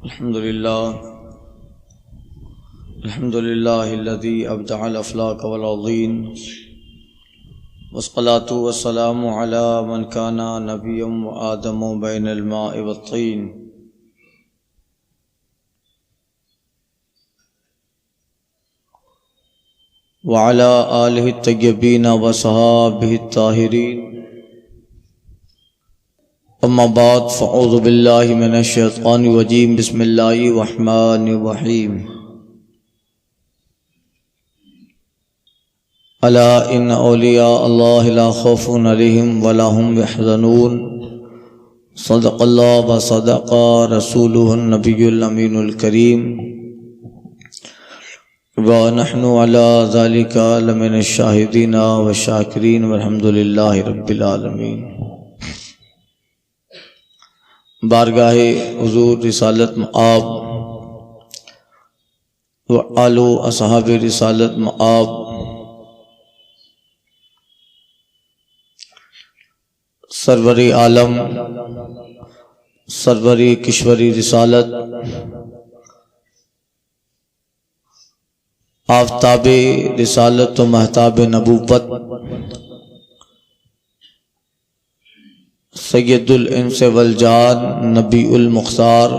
الحمد لله الذي أبدع الأفلاك والعظيم والصلاة والسلام على من كان نبيا وآدم بين الماء والطين وعلى آله الطيبين وصحابه الطاهرين. اما بعد فاعوذ باللہ من الشیطان الرجیم. بسم اللہ الرحمن الرحیم. الا ان اولیاء اللہ لا خوف علیہم ولا هم يحزنون. صدق اللہ وصدق رسولہ النبی الامین الکریم ونحن علی ذلک لمن الشاہدین والشاکرین والحمد للہ رب العالمین. بارگاہ حضور رسالت مآب و آل و اصحاب رسالت مآب سروری عالم سروری کشوری رسالت آفتاب رسالت و مہتاب نبوت سید الانس والجان نبی المختار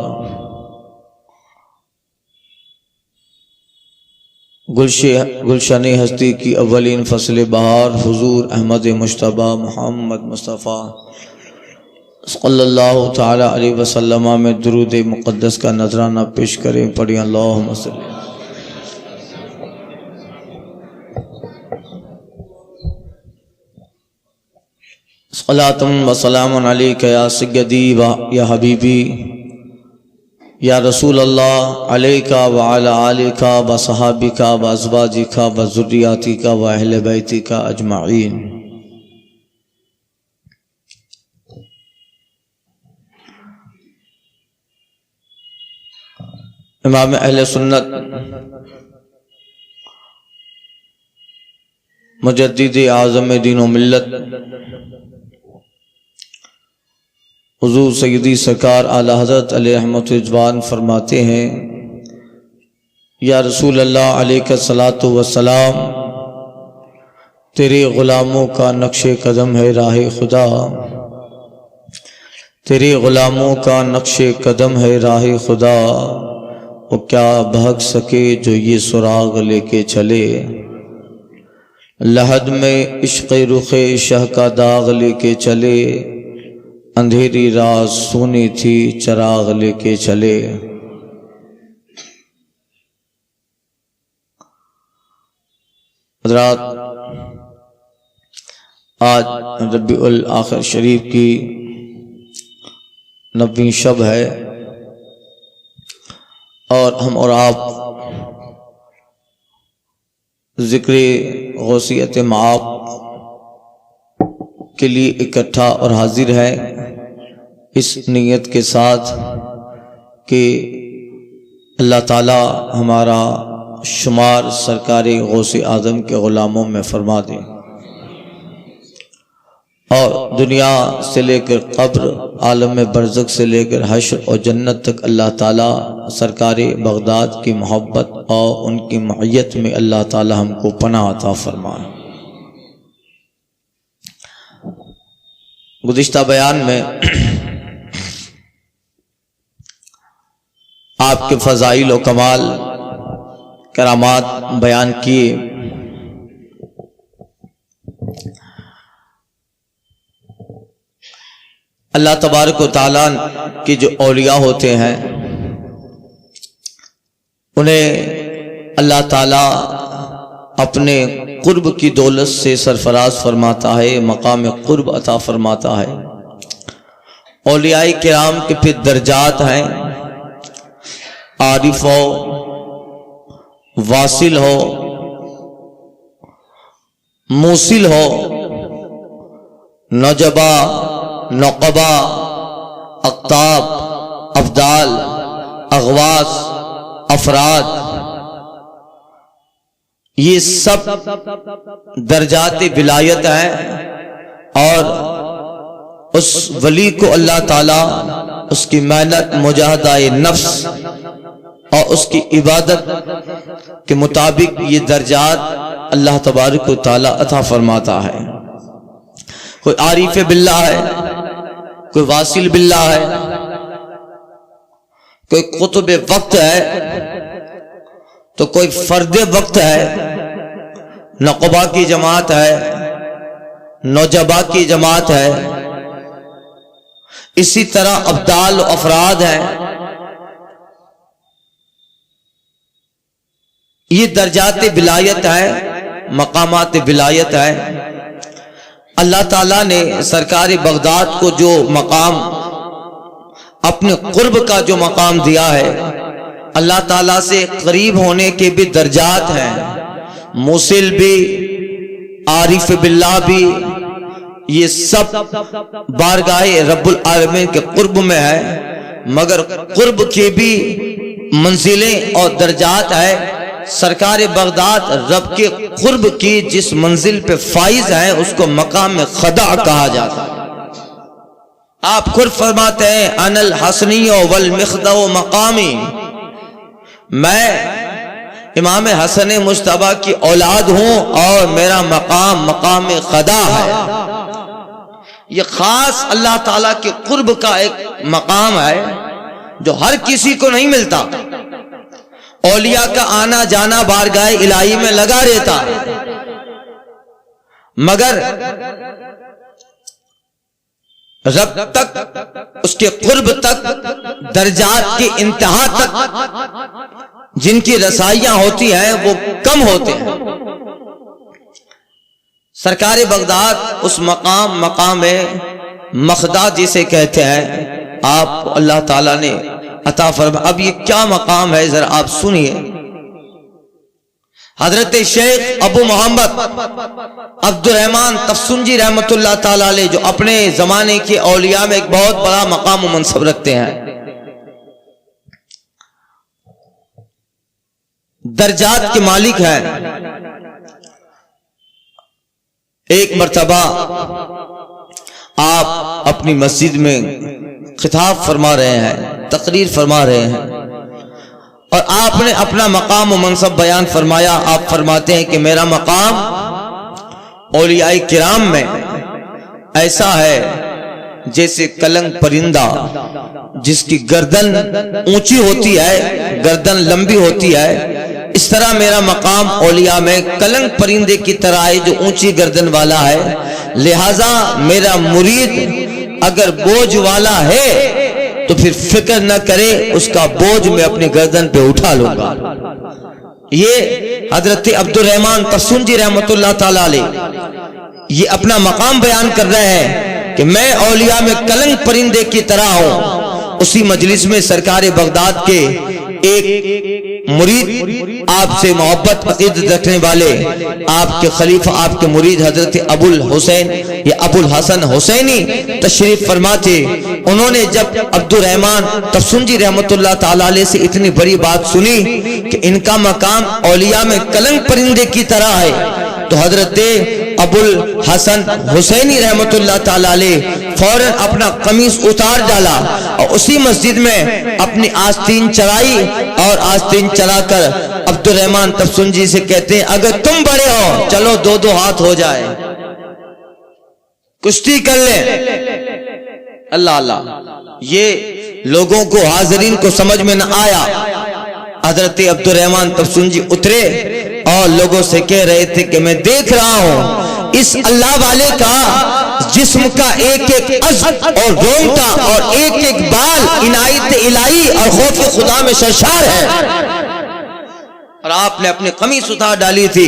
گلشن ہستی کی اولین فصل بہار حضور احمد مجتبی محمد مصطفیٰ صلی اللہ تعالی علیہ وسلم میں درود مقدس کا نذرانہ پیش کریں. پڑھیں اللہم صلی. صلاۃ و سلام علیک یا سیدی و یا حبیبی یا رسول اللہ علیک و علی آلک و صحابک و ازواجک و ذریاتک و اہل بیتک اجمعین. امام اہل سنت مجدد اعظم دین و ملت حضور سیدی سرکار اعلی حضرت علیہ رحمت اجوان فرماتے ہیں یا رسول اللہ علیہ الصلاۃ والسلام تیرے غلاموں کا نقش قدم ہے راہ خدا. تیرے غلاموں کا نقش قدم ہے راہ خدا. وہ کیا بھگ سکے جو یہ سراغ لے کے چلے. لحد میں عشق رخ شہ کا داغ لے کے چلے. اندھیری رات سونی تھی چراغ لے کے چلے. حضرات آج ربیع الاخر شریف کی 90ویں شب ہے اور ہم اور آپ ذکر غوثیت مآب کے لیے اکٹھا اور حاضر ہے اس نیت کے ساتھ کہ اللہ تعالی ہمارا شمار سرکار غوث اعظم کے غلاموں میں فرما دے اور دنیا سے لے کر قبر عالم برزخ سے لے کر حشر اور جنت تک اللہ تعالی سرکار بغداد کی محبت اور ان کی معیت میں اللہ تعالی ہم کو پناہ عطا فرمائے. گزشتہ بیان میں آپ کے فضائل و کمال کرامات بیان کیے. اللہ تبارک و تعالیٰ کے جو اولیاء ہوتے ہیں انہیں اللہ تعالیٰ اپنے قرب کی دولت سے سرفراز فرماتا ہے، مقام قرب عطا فرماتا ہے. اولیاء کرام کے پھر درجات ہیں. عارف ہو، واصل ہو، موصل ہو، نجبہ، نقبہ، اقطاب، افضال، اغواث، افراد، یہ سب درجات ولایت ہیں اور اس ولی کو اللہ تعالیٰ اس کی محنت، مجاہدہ نفس اور اس کی عبادت کے مطابق یہ درجات اللہ تبارک و تعالیٰ عطا فرماتا ہے۔ کوئی عارف باللہ ہے، کوئی واصل باللہ ہے، کوئی قطب وقت ہے، تو کوئی فرد وقت ہے، نقبہ کی جماعت ہے، نوجبہ کی جماعت ہے، اسی طرح ابدال و افراد ہیں۔ یہ درجات ولایت ہے، مقامات ولایت ہے۔ اللہ تعالیٰ نے سرکار بغداد کو جو مقام، اپنے قرب کا جو مقام دیا ہے، اللہ تعالیٰ سے قریب ہونے کے بھی درجات ہیں۔ موصل بھی، عارف باللہ بھی، یہ سب بارگاہ رب العالمین کے قرب میں ہے، مگر قرب کی بھی منزلیں اور درجات ہے۔ سرکار بغداد رب کے قرب کی جس منزل پہ فائز ہیں اس کو مقام خدا کہا جاتا ہے۔ آپ خود فرماتے ہیں انا الحسنی والمخدع مقامی، میں امام حسن مجتبیٰ کی اولاد ہوں اور میرا مقام مقام خدا ہے۔ یہ خاص اللہ تعالیٰ کے قرب کا ایک مقام ہے جو ہر کسی کو نہیں ملتا۔ اولیاء کا آنا جانا بارگاہ الہی میں لگا رہتا، مگر رب تک، اس کے قرب تک، درجات کی انتہا تک جن کی رسائیاں ہوتی ہیں وہ کم ہوتے ہیں۔ سرکار بغداد اس مقام مخدع جسے کہتے ہیں، آپ کو اللہ تعالیٰ نے عطا فرما۔ اب یہ کیا مقام ہے ذرا آپ سنیے۔ حضرت شیخ ابو محمد عبد الرحمن تفسنجی رحمت اللہ تعالیٰ علیہ، جو اپنے زمانے کے اولیاء میں ایک بہت بڑا مقام و منصب رکھتے ہیں، درجات کے مالک ہیں۔ ایک مرتبہ آپ اپنی مسجد میں خطاب فرما رہے ہیں، تقریر فرما رہے ہیں، اور آپ نے اپنا مقام و منصب بیان فرمایا۔ آپ فرماتے ہیں کہ میرا مقام اولیاء کرام میں ایسا ہے جیسے کلنگ پرندہ جس کی گردن اونچی ہوتی ہے، گردن لمبی ہوتی ہے، اس طرح میرا مقام اولیاء میں کلنگ پرندے کی طرح ہے جو اونچی گردن والا ہے۔ لہذا میرا مرید اگر بوجھ والا ہے تو پھر فکر نہ کرے، اس کا بوجھ میں اپنی گردن پہ اٹھا لوں گا۔ یہ حضرت عبد الرحمن تفسنجی رحمت اللہ تعالیٰ علیہ یہ اپنا مقام بیان کر رہے ہیں کہ میں اولیاء میں کلنگ پرندے کی طرح ہوں۔ اسی مجلس میں سرکار بغداد کے ایک مرید، آپ سے محبت عقیدت رکھنے والے، آپ کے خلیفہ، آپ کے مرید حضرت ابو الحسین یا ابو الحسن حسینی تشریف فرما تھے۔ انہوں نے جب عبد الرحمن تفسنجی رحمت اللہ تعالیٰ علیہ سے اتنی بڑی بات سنی کہ ان کا مقام اولیاء میں کلنگ پرندے کی طرح ہے، تو حضرت ابو الحسن حسینی رحمت اللہ تعالیٰ علیہ فوراً اپنا قمیص اتار ڈالا اور اسی مسجد میں اپنی آستین چڑھائی، اور آستین چلا کر عبد الرحمن تفسنجی سے کہتے ہیں اگر تم بڑے ہو چلو دو دو ہاتھ ہو جائے، کشتی کر لیں۔ اللہ اللہ، یہ لوگوں کو، حاضرین کو سمجھ میں نہ آیا۔ حضرت عبد الرحمن تفسنجی اترے اور لوگوں سے کہہ رہے تھے کہ میں دیکھ رہا ہوں اس اللہ والے کا جسم کا ایک ایک عضو اور رونگٹا اور ایک ایک بال عنایت الہی اور خوف خدا میں سرشار ہے، اور آپ نے اپنی قمیص اتار ڈالی تھی۔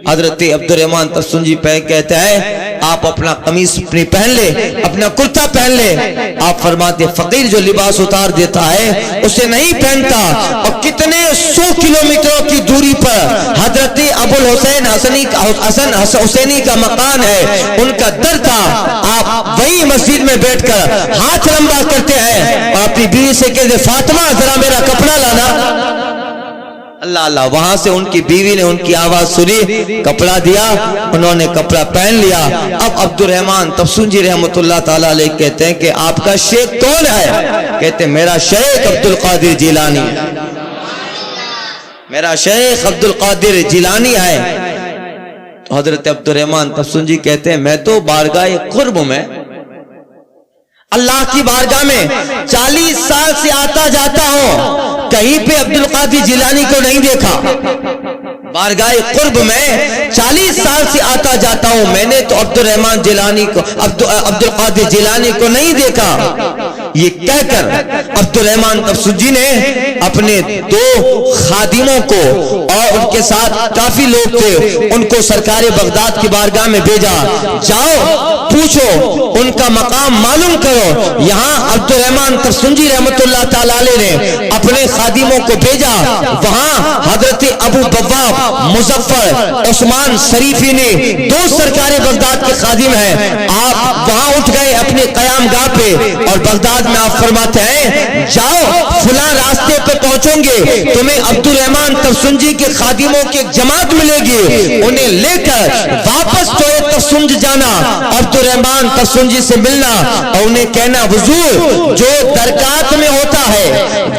حضرت عبد الرحمن تفسنجی پہ کہتا ہے آپ اپنا قمیص اپنی پہن لے، اپنا کرتا پہن لے۔ آپ فرماتے فقیر جو لباس اتار دیتا ہے اسے نہیں پہنتا، اور کتنے 100 کلومیٹروں کی دوری پر حضرت ابو الحسین حسن حسینی کا مکان ہے، ان کا در تھا۔ آپ وہی مسجد میں بیٹھ کر ہاتھ لمبا کرتے ہیں اور اپنی بیوی سے کہتے فاطمہ ذرا میرا کپڑا لانا۔ اللہ اللہ. وہاں سے ان کی بیوی نے ان کی آواز سنی, کپڑا دیا, انہوں نے کپڑا پہن لیا. اب عبد الرحمن تفسنجی رحمۃ اللہ تعالیٰ علیہ کہتے ہیں کہ آپ کا شیخ کون ہے؟ کہتے ہیں میرا شیخ عبد القادر جیلانی ہے, میرا شیخ عبد القادر جیلانی ہے. تو حضرت عبد الرحمن تفسنجی کہتے ہیں میں تو بارگاہ قرب میں, اللہ کی بارگاہ میں 40 سال سے آتا جاتا ہوں, کہیں پہ عبد القادر جیلانی کو نہیں دیکھا. بارگاہ قرب میں 40 سال سے آتا جاتا ہوں, میں نے تو عبد الرحمن جیلانی کو, عبد القادر جیلانی کو نہیں دیکھا. یہ کہہ کر عبد الرحمن تفسنجی نے اپنے 2 خادموں کو اور ان کے ساتھ کافی لوگ تھے, ان کو سرکار بغداد کی بارگاہ میں بھیجا. جاؤ پوچھو, ان کا مقام معلوم کرو. یہاں عبد الرحمن تفسنجی رحمۃ اللہ تعالی علیہ نے اپنے خادموں کو بھیجا. وہاں حضرت ابو بواب مظفر عثمان شریفی نے 2 سرکار بغداد کے خادم ہیں. آپ وہاں اٹھ گئے اپنے قیام گاہ پہ, اور بغداد میں آپ فرماتے ہیں جاؤ فلاں راستے پہ پہنچو گے, تمہیں عبد الرحمن تفسنجی کے خادموں کی ایک جماعت ملے گی, انہیں لے کر واپس تفسنج جانا, عبد الرحمن تفسنجی سے ملنا اور انہیں کہنا حضور جو درکات میں ہوتا ہے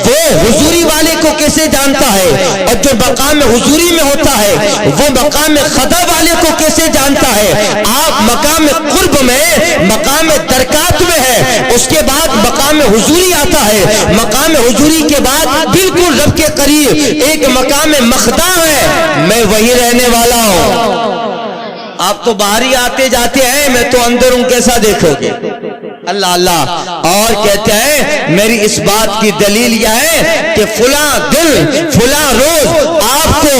وہ حضوری والے کو کیسے جانتا ہے, اور جو مقام حضوری میں ہوتا ہے وہ مقام خدا والے کو کیسے جانتا ہے. آپ مقام قرب میں, مقام درکات میں ہے, اس کے بعد مقام حضوری آتا ہے, مقام حضوری کے بعد بالکل رب کے قریب ایک مقام مخدع ہے, میں وہی رہنے والا ہوں. آپ تو باہر ہی آتے جاتے ہیں, میں تو اندر ہوں, کیسا دیکھو گے. اللہ اللہ. اور کہتے ہیں میری اس بات کی دلیل یہ ہے کہ فلاں دن فلاں روز آپ کو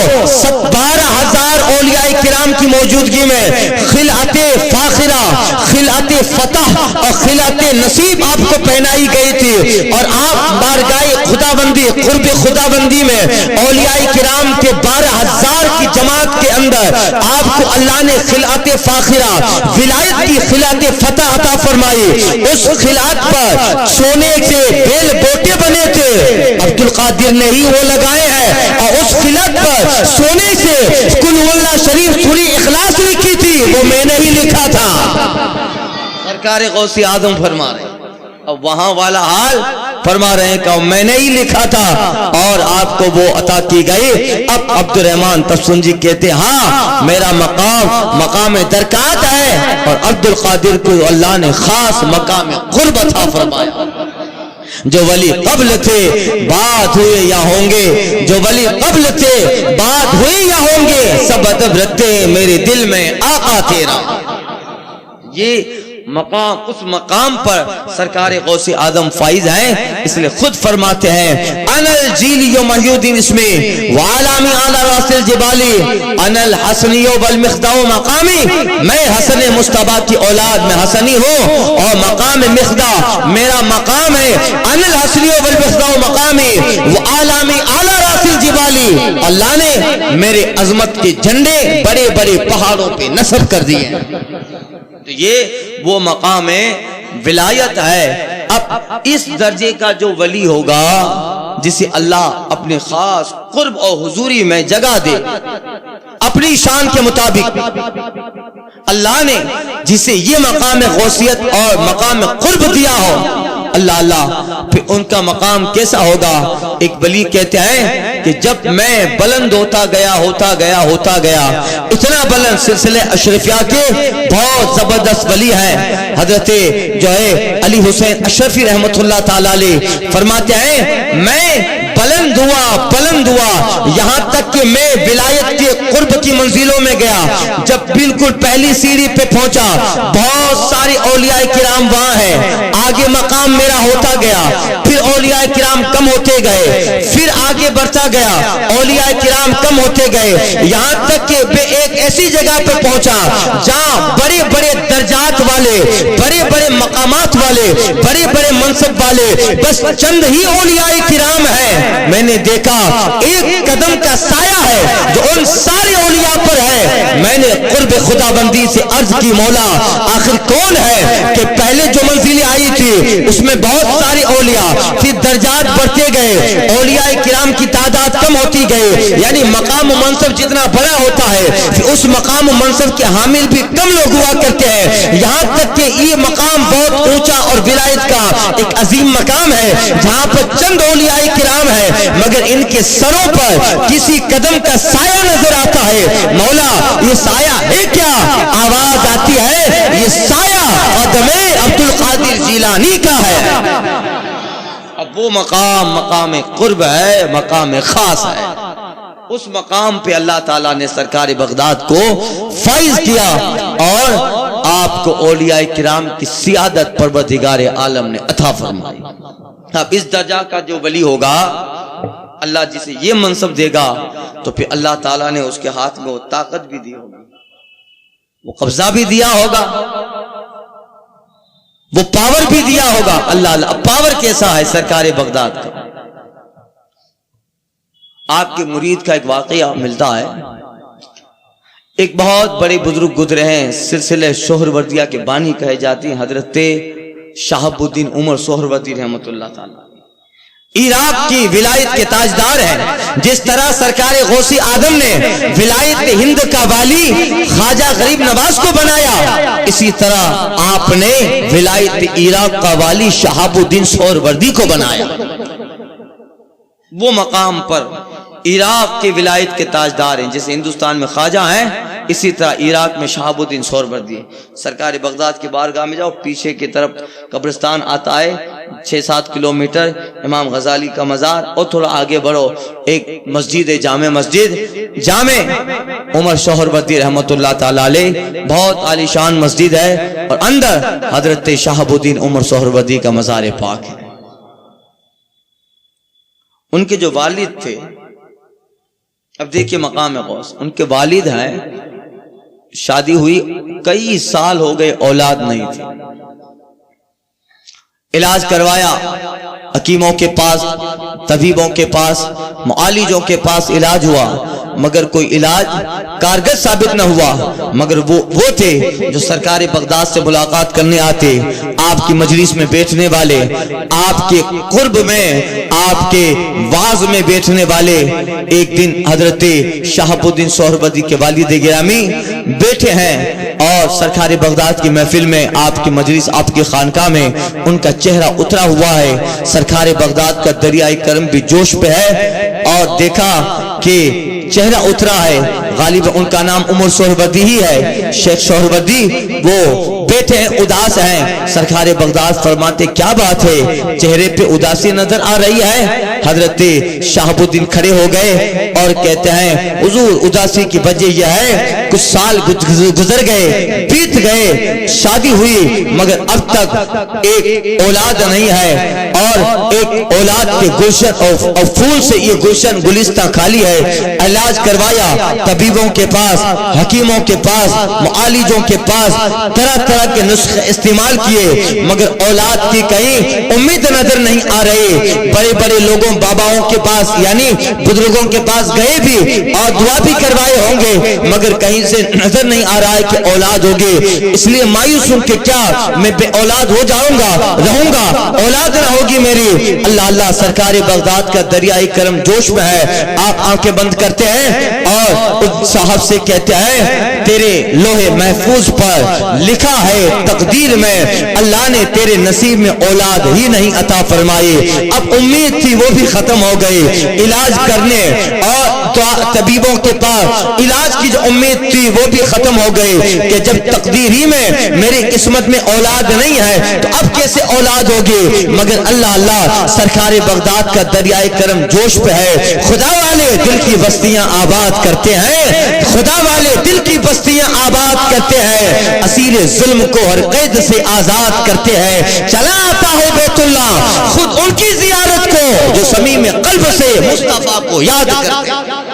12,000 اولیاء کرام کی موجودگی میں خلعت فاخرہ, خلعت فتح اور خلعت نصیب آپ کو پہنائی گئی تھی, اور آپ بارگاہ خداوندی قرب خداوندی میں اولیاء کرام کے 12,000 کی جماعت کے اندر آپ کو اللہ نے خلعت فاخرہ, ولایت کی خلعت فتح عطا فرمائی. اس خلعت پر سونے کے بیل بوٹے بنے تھے, عبد القادر نے ہی وہ لگائے ہیں, اور اس خلعت پر سونے سے قل اللہ شریف سورہ اخلاص لکھی تھی, وہ میں نے ہی لکھا تھا. سرکار غوث اعظم فرما رہے ہیں, اب وہاں والا حال فرما رہے ہیں کہ میں نے ہی لکھا تھا اور آپ کو وہ عطا کی گئی. اب عبد الرحمن تفسنجی کہتے ہاں میرا مقام مقام درکات ہے, اور عبد القادر کو اللہ نے خاص مقام قرب عطا فرمایا. جو ولی قبل تھے بعد ہوئے یا ہوں گے, جو ولی قبل تھے بعد ہوئے یا ہوں گے, سب ادب رکھتے میرے دل میں آقا تیرا. یہ مقام, اس مقام پر سرکار غوث اعظم فائز ہیں, اس لیے خود فرماتے ہیں انا الجیلی محی الدین اسمی وعلامی اعلی راس الجبالی انا الحسنی والمخدع مقامی, میں حسن مصطفیٰ کی اولاد میں حسنی ہوں, اور مقام مخدع میرا مقام ہے. انا الحسنی والمخدع مقامی وعلامی اعلی راس الجبالی, اللہ نے میرے عظمت کے جھنڈے بڑے بڑے پہاڑوں پہ نصب کر دیے. تو یہ وہ مقام ولایت ہے. اب اس درجے کا جو ولی ہوگا جسے اللہ اپنے خاص قرب اور حضوری میں جگہ دے اپنی شان کے مطابق, اللہ نے جسے یہ مقام غوثیت اور مقام قرب دیا ہو, اللہ اللہ پھر ان کا مقام کیسا ہوگا. ایک ولی کہتے ہیں کہ جب میں بلند ہوتا گیا اتنا بلند, سلسلے اشرفیہ کے بہت زبردست ولی ہیں, حضرت جو ہے علی حسین اشرفی رحمت اللہ تعالی علیہ فرماتے ہیں میں بلند ہوا یہاں تک کہ میں ولایت کے قرب کی منزلوں میں گیا. جب بالکل پہلی سیڑھی پہ پہنچا, بہت سارے اولیاء کرام وہاں ہیں, آگے مقام میرا ہوتا گیا, پھر اولیاء کرام کم ہوتے گئے, پھر آگے بڑھتا گیا, اولیاء کرام کم ہوتے گئے, یہاں تک کہ میں ایک ایسی جگہ پہ پہنچا جہاں بڑے بڑے درجات والے, بڑے بڑے مقامات والے, بڑے بڑے منصب والے بس چند ہی اولیاء کرام ہیں. میں نے دیکھا ایک قدم کا سایہ ہے جو ان سارے اولیاء پر ہے. میں نے قرب خدا بندی سے عرض کی مولا آخر کون ہے کہ پہلے جو منزلیں آئی تھی اس میں بہت سارے اولیاء، پھر درجات بڑھتے گئے، اولیاء کرام کی تعداد کم ہوتی گئی، یعنی مقام و منصب جتنا بڑا ہوتا ہے پھر اس مقام و منصب کے حامل بھی کم لوگ ہوا کرتے ہیں، یہاں تک کہ یہ مقام بہت اونچا اور ولایت کا ایک عظیم مقام ہے جہاں پر چند اولیاء کرام ہیں مگر ان کے سروں پر کسی قدم کا سایہ نظر آتا ہے. مولا یہ سایہ ہے کیا؟ آواز آتی ہے یہ سایہ قدم عبد القادر جیلانی کا ہے. اب وہ مقام قرب ہے، مقام خاص ہے. اس مقام پہ اللہ تعالیٰ نے سرکار بغداد کو فائز کیا اور آپ کو اولیاء کرام کی سیادت پروردگار عالم نے عطا فرمائی. اب اس درجہ کا جو ولی ہوگا اللہ جسے یہ منصب دے گا تو پھر اللہ تعالیٰ نے اس کے ہاتھ میں وہ طاقت بھی دی ہوگی، وہ قبضہ بھی دیا ہوگا، وہ پاور بھی دیا ہوگا. اللہ پاور کیسا ہے سرکار بغداد کا؟ آپ کے مرید کا ایک واقعہ ملتا ہے. ایک بہت بڑے بزرگ گزرے ہیں، سلسلہ سہروردیہ کے بانی کہے جاتے ہیں، حضرت شہاب الدین عمر سہروردی رحمۃ اللہ تعالی، عراق کی ولایت کے تاجدار ہیں. جس طرح سرکار غوثی آدم نے ولایت ہند کا والی خواجہ غریب نواز کو بنایا، اسی طرح آپ نے ولایت عراق کا والی شہاب الدین سہروردی کو بنایا. وہ مقام پر عراق کی ولایت کے تاجدار ہیں، جیسے ہندوستان میں خواجہ ہیں اسی طرح عراق میں شہاب الدین سہروردی. سرکار بغداد کی بارگاہ میں جاؤ، پیچھے کی طرف قبرستان آتا ہے 6-7 کلومیٹر، امام غزالی کا مزار، اور تھوڑا آگے بڑھو ایک مسجد ہے جامع مسجد، جامع عمر سہروردی رحمۃ اللہ تعالی علیہ، بہت عالی شان مسجد ہے، اور اندر حضرت شہاب الدین عمر سہروردی کا مزار پاک ہے. ان کے جو والد تھے، اب دیکھیے مقام غوث، ان کے والد ہیں، شادی ہوئی کئی سال ہو گئے، اولاد نہیں تھی، علاج کروایا حکیموں کے پاس، طبیبوں کے پاس، معالجوں کے پاس علاج ہوا مگر کوئی علاج کارگر ثابت نہ ہوا. مگر وہ تھے جو سرکار بغداد سے ملاقات کرنے آتے، آپ کی مجلس میں بیٹھنے والے، آپ کے قرب میں، آپ کے واز میں بیٹھنے والے. ایک دن حضرت شہاب الدین سہروردی کے والد گرامی بیٹھے ہیں اور سرکار بغداد کی محفل میں، آپ کی مجلس، آپ کی خانقاہ میں ان کا چہرہ اترا ہوا ہے. سرکار بغداد کا دریائے کرم بھی جوش پہ ہے اور دیکھا کہ چہرہ اترا ہے. غالب ان کا نام عمر سہروردی ہی ہے، شیخ سہروردی، وہ بیٹھے ہیں، اداس ہیں. سرکار بغداد فرماتے کیا بات ہے، چہرے پہ اداسی نظر آ رہی ہے؟ حضرت شہاب الدین کھڑے ہو گئے اور کہتے ہیں حضور اداسی کی وجہ یہ ہے کچھ سال گزر گئے، بیت گئے، شادی ہوئی مگر اب تک ایک اولاد نہیں ہے، اور ایک اولاد کے گلشن اور پھول سے یہ گلشن گلستہ خالی ہے. علاج کروایا طبیبوں کے پاس، حکیموں کے پاس، معالجوں کے پاس، طرح طرح کے نسخے استعمال کیے مگر اولاد کی کہیں امید نظر نہیں آ رہی. بڑے بڑے لوگوں، باباؤں کے پاس یعنی بزرگوں کے پاس گئے بھی اور دعا بھی کروائے ہوں گے مگر کہیں سے نظر نہیں آ رہا ہے کہ اولاد ہوگی. اس لیے مایوس ہوں کہ کیا میں بے اولاد ہو جاؤں گا، رہوں گا، اولاد نہ ہوگی میری. اللہ اللہ، سرکار بغداد کا دریائے کرم جوش میں ہے. آپ آنکھیں بند کرتے ہیں اور اس صاحب سے کہتے ہیں تیرے لوح محفوظ پر لکھا ہے تقدیر میں اللہ نے تیرے نصیب میں اولاد ہی نہیں عطا فرمائی. اب امید تھی وہ بھی ختم ہو گئی، علاج کرنے اور طبیبوں کے پاس علاج کی جو امید تھی وہ بھی ختم ہو گئی کہ جب تقدیر ہی میں میری قسمت میں اولاد نہیں ہے تو اب کیسے اولاد ہوگی. مگر اللہ اللہ، سرکار بغداد کا دریائے کرم جوش پہ ہے. خدا والے دل کی بستیاں آباد کرتے ہیں، خدا والے دل کی بستیاں آباد کرتے ہیں، اسیر ظلم کو ہر قید سے آزاد کرتے ہیں. چلا آتا ہے بیت اللہ خود ان کی زیارت کو جو صمیم قلب سے مصطفیٰ کو یاد کرتے ہیں.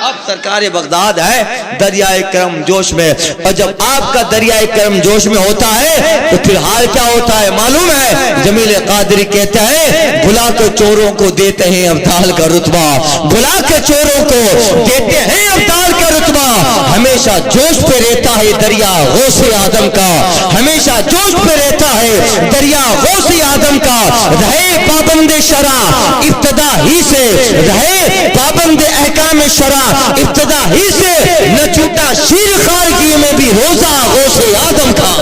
اب سرکار بغداد ہے دریائے کرم جوش میں، اور جب آپ کا دریائے کرم جوش میں ہوتا ہے تو پھر حال کیا ہوتا ہے معلوم ہے؟ جمیل قادری کہتا ہے بھلا کے چوروں کو دیتے ہیں ابدال کا رتبہ، بھلا کے چوروں کو دیتے ہیں ابدال کا رتبہ، ہمیشہ جوش پہ رہتا ہے دریا غوث آدم کا، ہمیشہ جوش پہ رہتا ہے دریا غوث آدم کا، رہے پابند شرع ابتدا ہی سے، رہے پابند احکام شرع ابتدا ہی سے، نہ چھوٹا شیر خارگی میں بھی روزہ غوث آدم کا،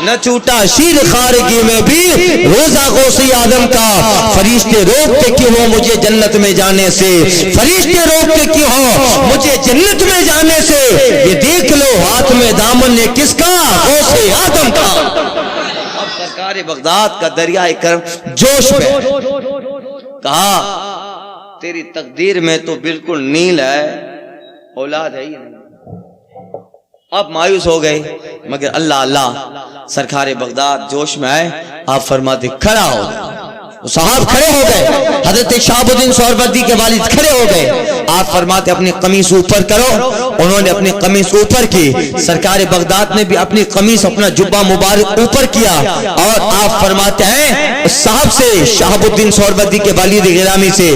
نہ چھوٹا شیر خارگی میں بھی روزہ غوث آدم کا۔ فرشتے روکتے کیوں ہو مجھے جنت میں جانے سے، فرشتے روکتے کیوں ہو مجھے جنت میں جانے سے، یہ دیکھ لو ہاتھ میں دامن ہے کس کا؟ غوث آدم کا۔ اب سرکار بغداد کا دریائے کرم جوش میں، کہا تیری تقدیر میں تو بالکل نیل ہے، اولاد ہے ہی نہیں۔ اب مایوس ہو گئے، مگر اللہ سرکار بغداد جوش میں آئے، آپ فرماتے کھڑا ہو، صاحب کھڑے ہو گئے، حضرت شہاب الدین سہروردی کے والد کھڑے ہو گئے، آپ فرماتے اپنی قمیص اوپر کرو، انہوں نے اپنی قمیص اوپر کی، سرکار بغداد نے بھی اپنی قمیص اپنا جبہ مبارک اوپر کیا، اور آپ فرماتے ہیں صاحب سے، شہاب الدین سہروردی کے والد گرامی سے،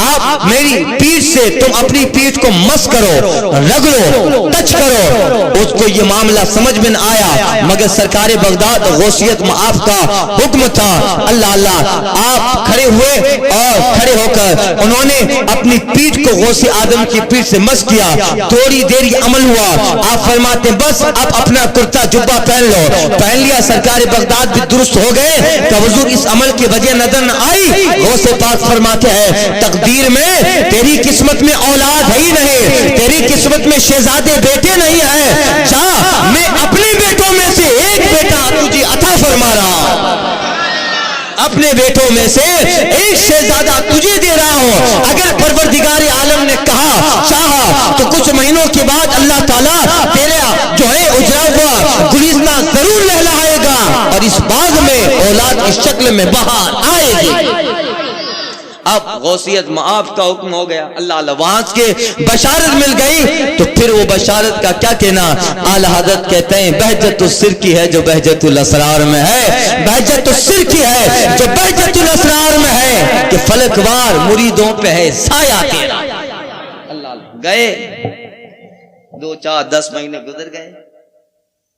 آپ میری پیٹھ سے تم اپنی پیٹھ کو مس کرو، رگڑو، ٹچ کرو۔ اس کو یہ معاملہ سمجھ میں نہ آیا، مگر سرکار بغداد غوثیت معاف کا حکم تھا، اللہ آپ کھڑے ہوئے اور کھڑے ہو کر انہوں نے اپنی پیٹھ کو غوث آدم کی پیٹھ سے مس کیا، تھوڑی دیر یہ عمل ہوا، آپ فرماتے بس اب اپنا کرتا جبہ پہن لو، پہن لیا، سرکار بغداد بھی درست ہو گئے کہ حضور اس عمل کی وجہ نظر نہ آئی۔ غوث پاک فرماتے ہیں تقدیر میں تیری قسمت میں اولاد ہے ہی نہیں، تیری قسمت میں شہزادے بیٹے نہیں ہیں، جا میں اپنے بیٹوں میں سے ایک بیٹا تجھے عطا فرما رہا، اپنے بیٹوں میں سے ایک شہزادہ تجھے دے رہا ہوں، اگر پروردگار عالم نے کہا چاہا تو کچھ مہینوں کے بعد اللہ تعالیٰ تیرا جو ہے اجرا ہوا گلستہ ضرور لہلائے گا، اور اس باغ میں اولاد کی شکل میں بہار آئے گی۔ اب غوثیت معاف کا حکم ہو گیا، اللہ وہاں کے بشارت مل گئی، تو پھر وہ بشارت کا کیا کہنا؟ اعلی حضرت کہتے ہیں بہجت السر کی ہے جو بہجت الاسرار میں ہے، بہجت السر کی ہے جو بہجت الاسرار میں ہے، کہ فلک وار مریدوں پہ ہے سایہ تیرا۔ اللہ گئے 2 4 10 مہینے گزر گئے،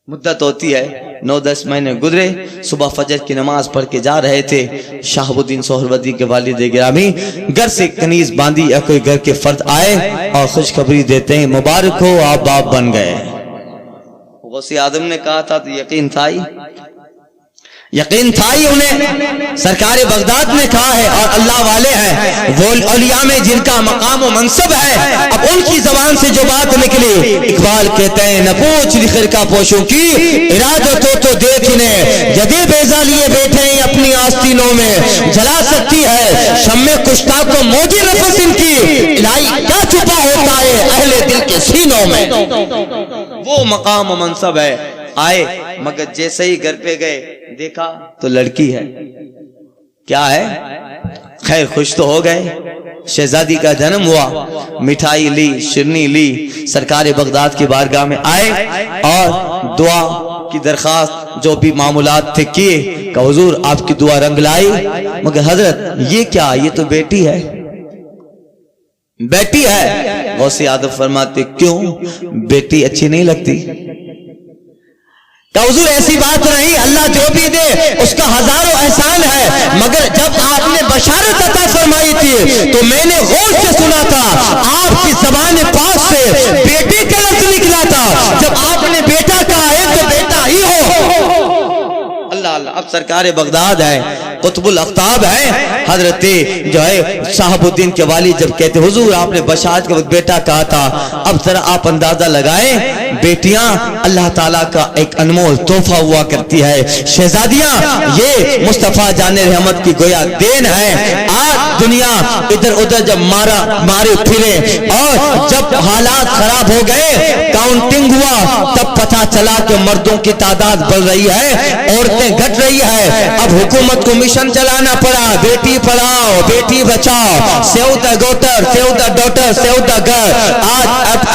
مدت ہوتی ہے 9-10 مہینے گزرے، صبح فجر کی نماز پڑھ کے جا رہے تھے، شہاب الدین سہروردی کے والد گرامی گھر سے کنیز باندھی یا کوئی گھر کے فرد آئے اور خوشخبری دیتے ہیں مبارک ہو آپ باپ بن گئے۔ غوث آدم نے کہا تھا تو یقین تھا ہی، یقین تھا ہی انہیں، سرکار بغداد نے کہا ہے، اور اللہ والے ہیں وہ اولیاء میں جن کا مقام و منصب ہے، اب ان کی زبان سے جو بات نکلی، اقبال کہتے ہیں نہ پوچھ خرقہ پوشوں کی ارادت ہو تو دیکھ انہیں، جدے بیضا لیے بیٹھے ہیں اپنی آستینوں میں، جلا سکتی ہے شمع کشتا کو موجی نفس ان کی، الہی کیا چھپا ہوتا ہے اہل دل کے سینوں میں، وہ مقام و منصب ہے۔ آئے مگر جیسے ہی گھر پہ گئے دیکھا تو لڑکی ہے، کیا ہے؟ خیر خوش تو ہو گئے، شہزادی کا جنم ہوا، مٹھائی لی، شرنی لی، سرکار بغداد کی بارگاہ میں آئے اور دعا کی درخواست جو بھی معمولات تھے کیے کہ حضور آپ کی دعا رنگ لائی، مگر حضرت یہ کیا؟ یہ تو بیٹی ہے، بیٹی ہے۔ غوث آدم فرماتے کیوں بیٹی اچھی نہیں لگتی؟ کہ حضور ایسی بات نہیں، اللہ جو بھی دے اس کا ہزاروں احسان ہے، مگر جب آپ نے بشارت عطا فرمائی تھی تو میں نے غور سے سنا تھا، آپ کی زبان پاک سے بیٹے کا لفظ نکلا تھا، جب آپ نے بیٹا کہا ہے تو بیٹا ہی ہو۔ اللہ اب سرکار بغداد ہے، قطب الاقطاب ہے، حضرت جو ہے شہاب الدین کے والد جب کہتے حضور آپ نے بشارت کے وقت بیٹا کہا تھا، اب ذرا آپ اندازہ لگائیں، بیٹیاں اللہ تعالیٰ کا ایک انمول تحفہ ہوا کرتی ہے، شہزادیاں یہ مصطفیٰ جان رحمت کی گویا دین ہے۔ آج دنیا ادھر ادھر جب مارے پھرے اور جب حالات خراب ہو گئے، کاؤنٹنگ ہوا، تب پتہ چلا کہ مردوں کی تعداد بڑھ رہی ہے، عورتیں گھٹ رہی ہے، اب حکومت کو مشن چلانا پڑا، Beti Padhao Beti Bachao. save the daughter, save the daughter, save the girl. آج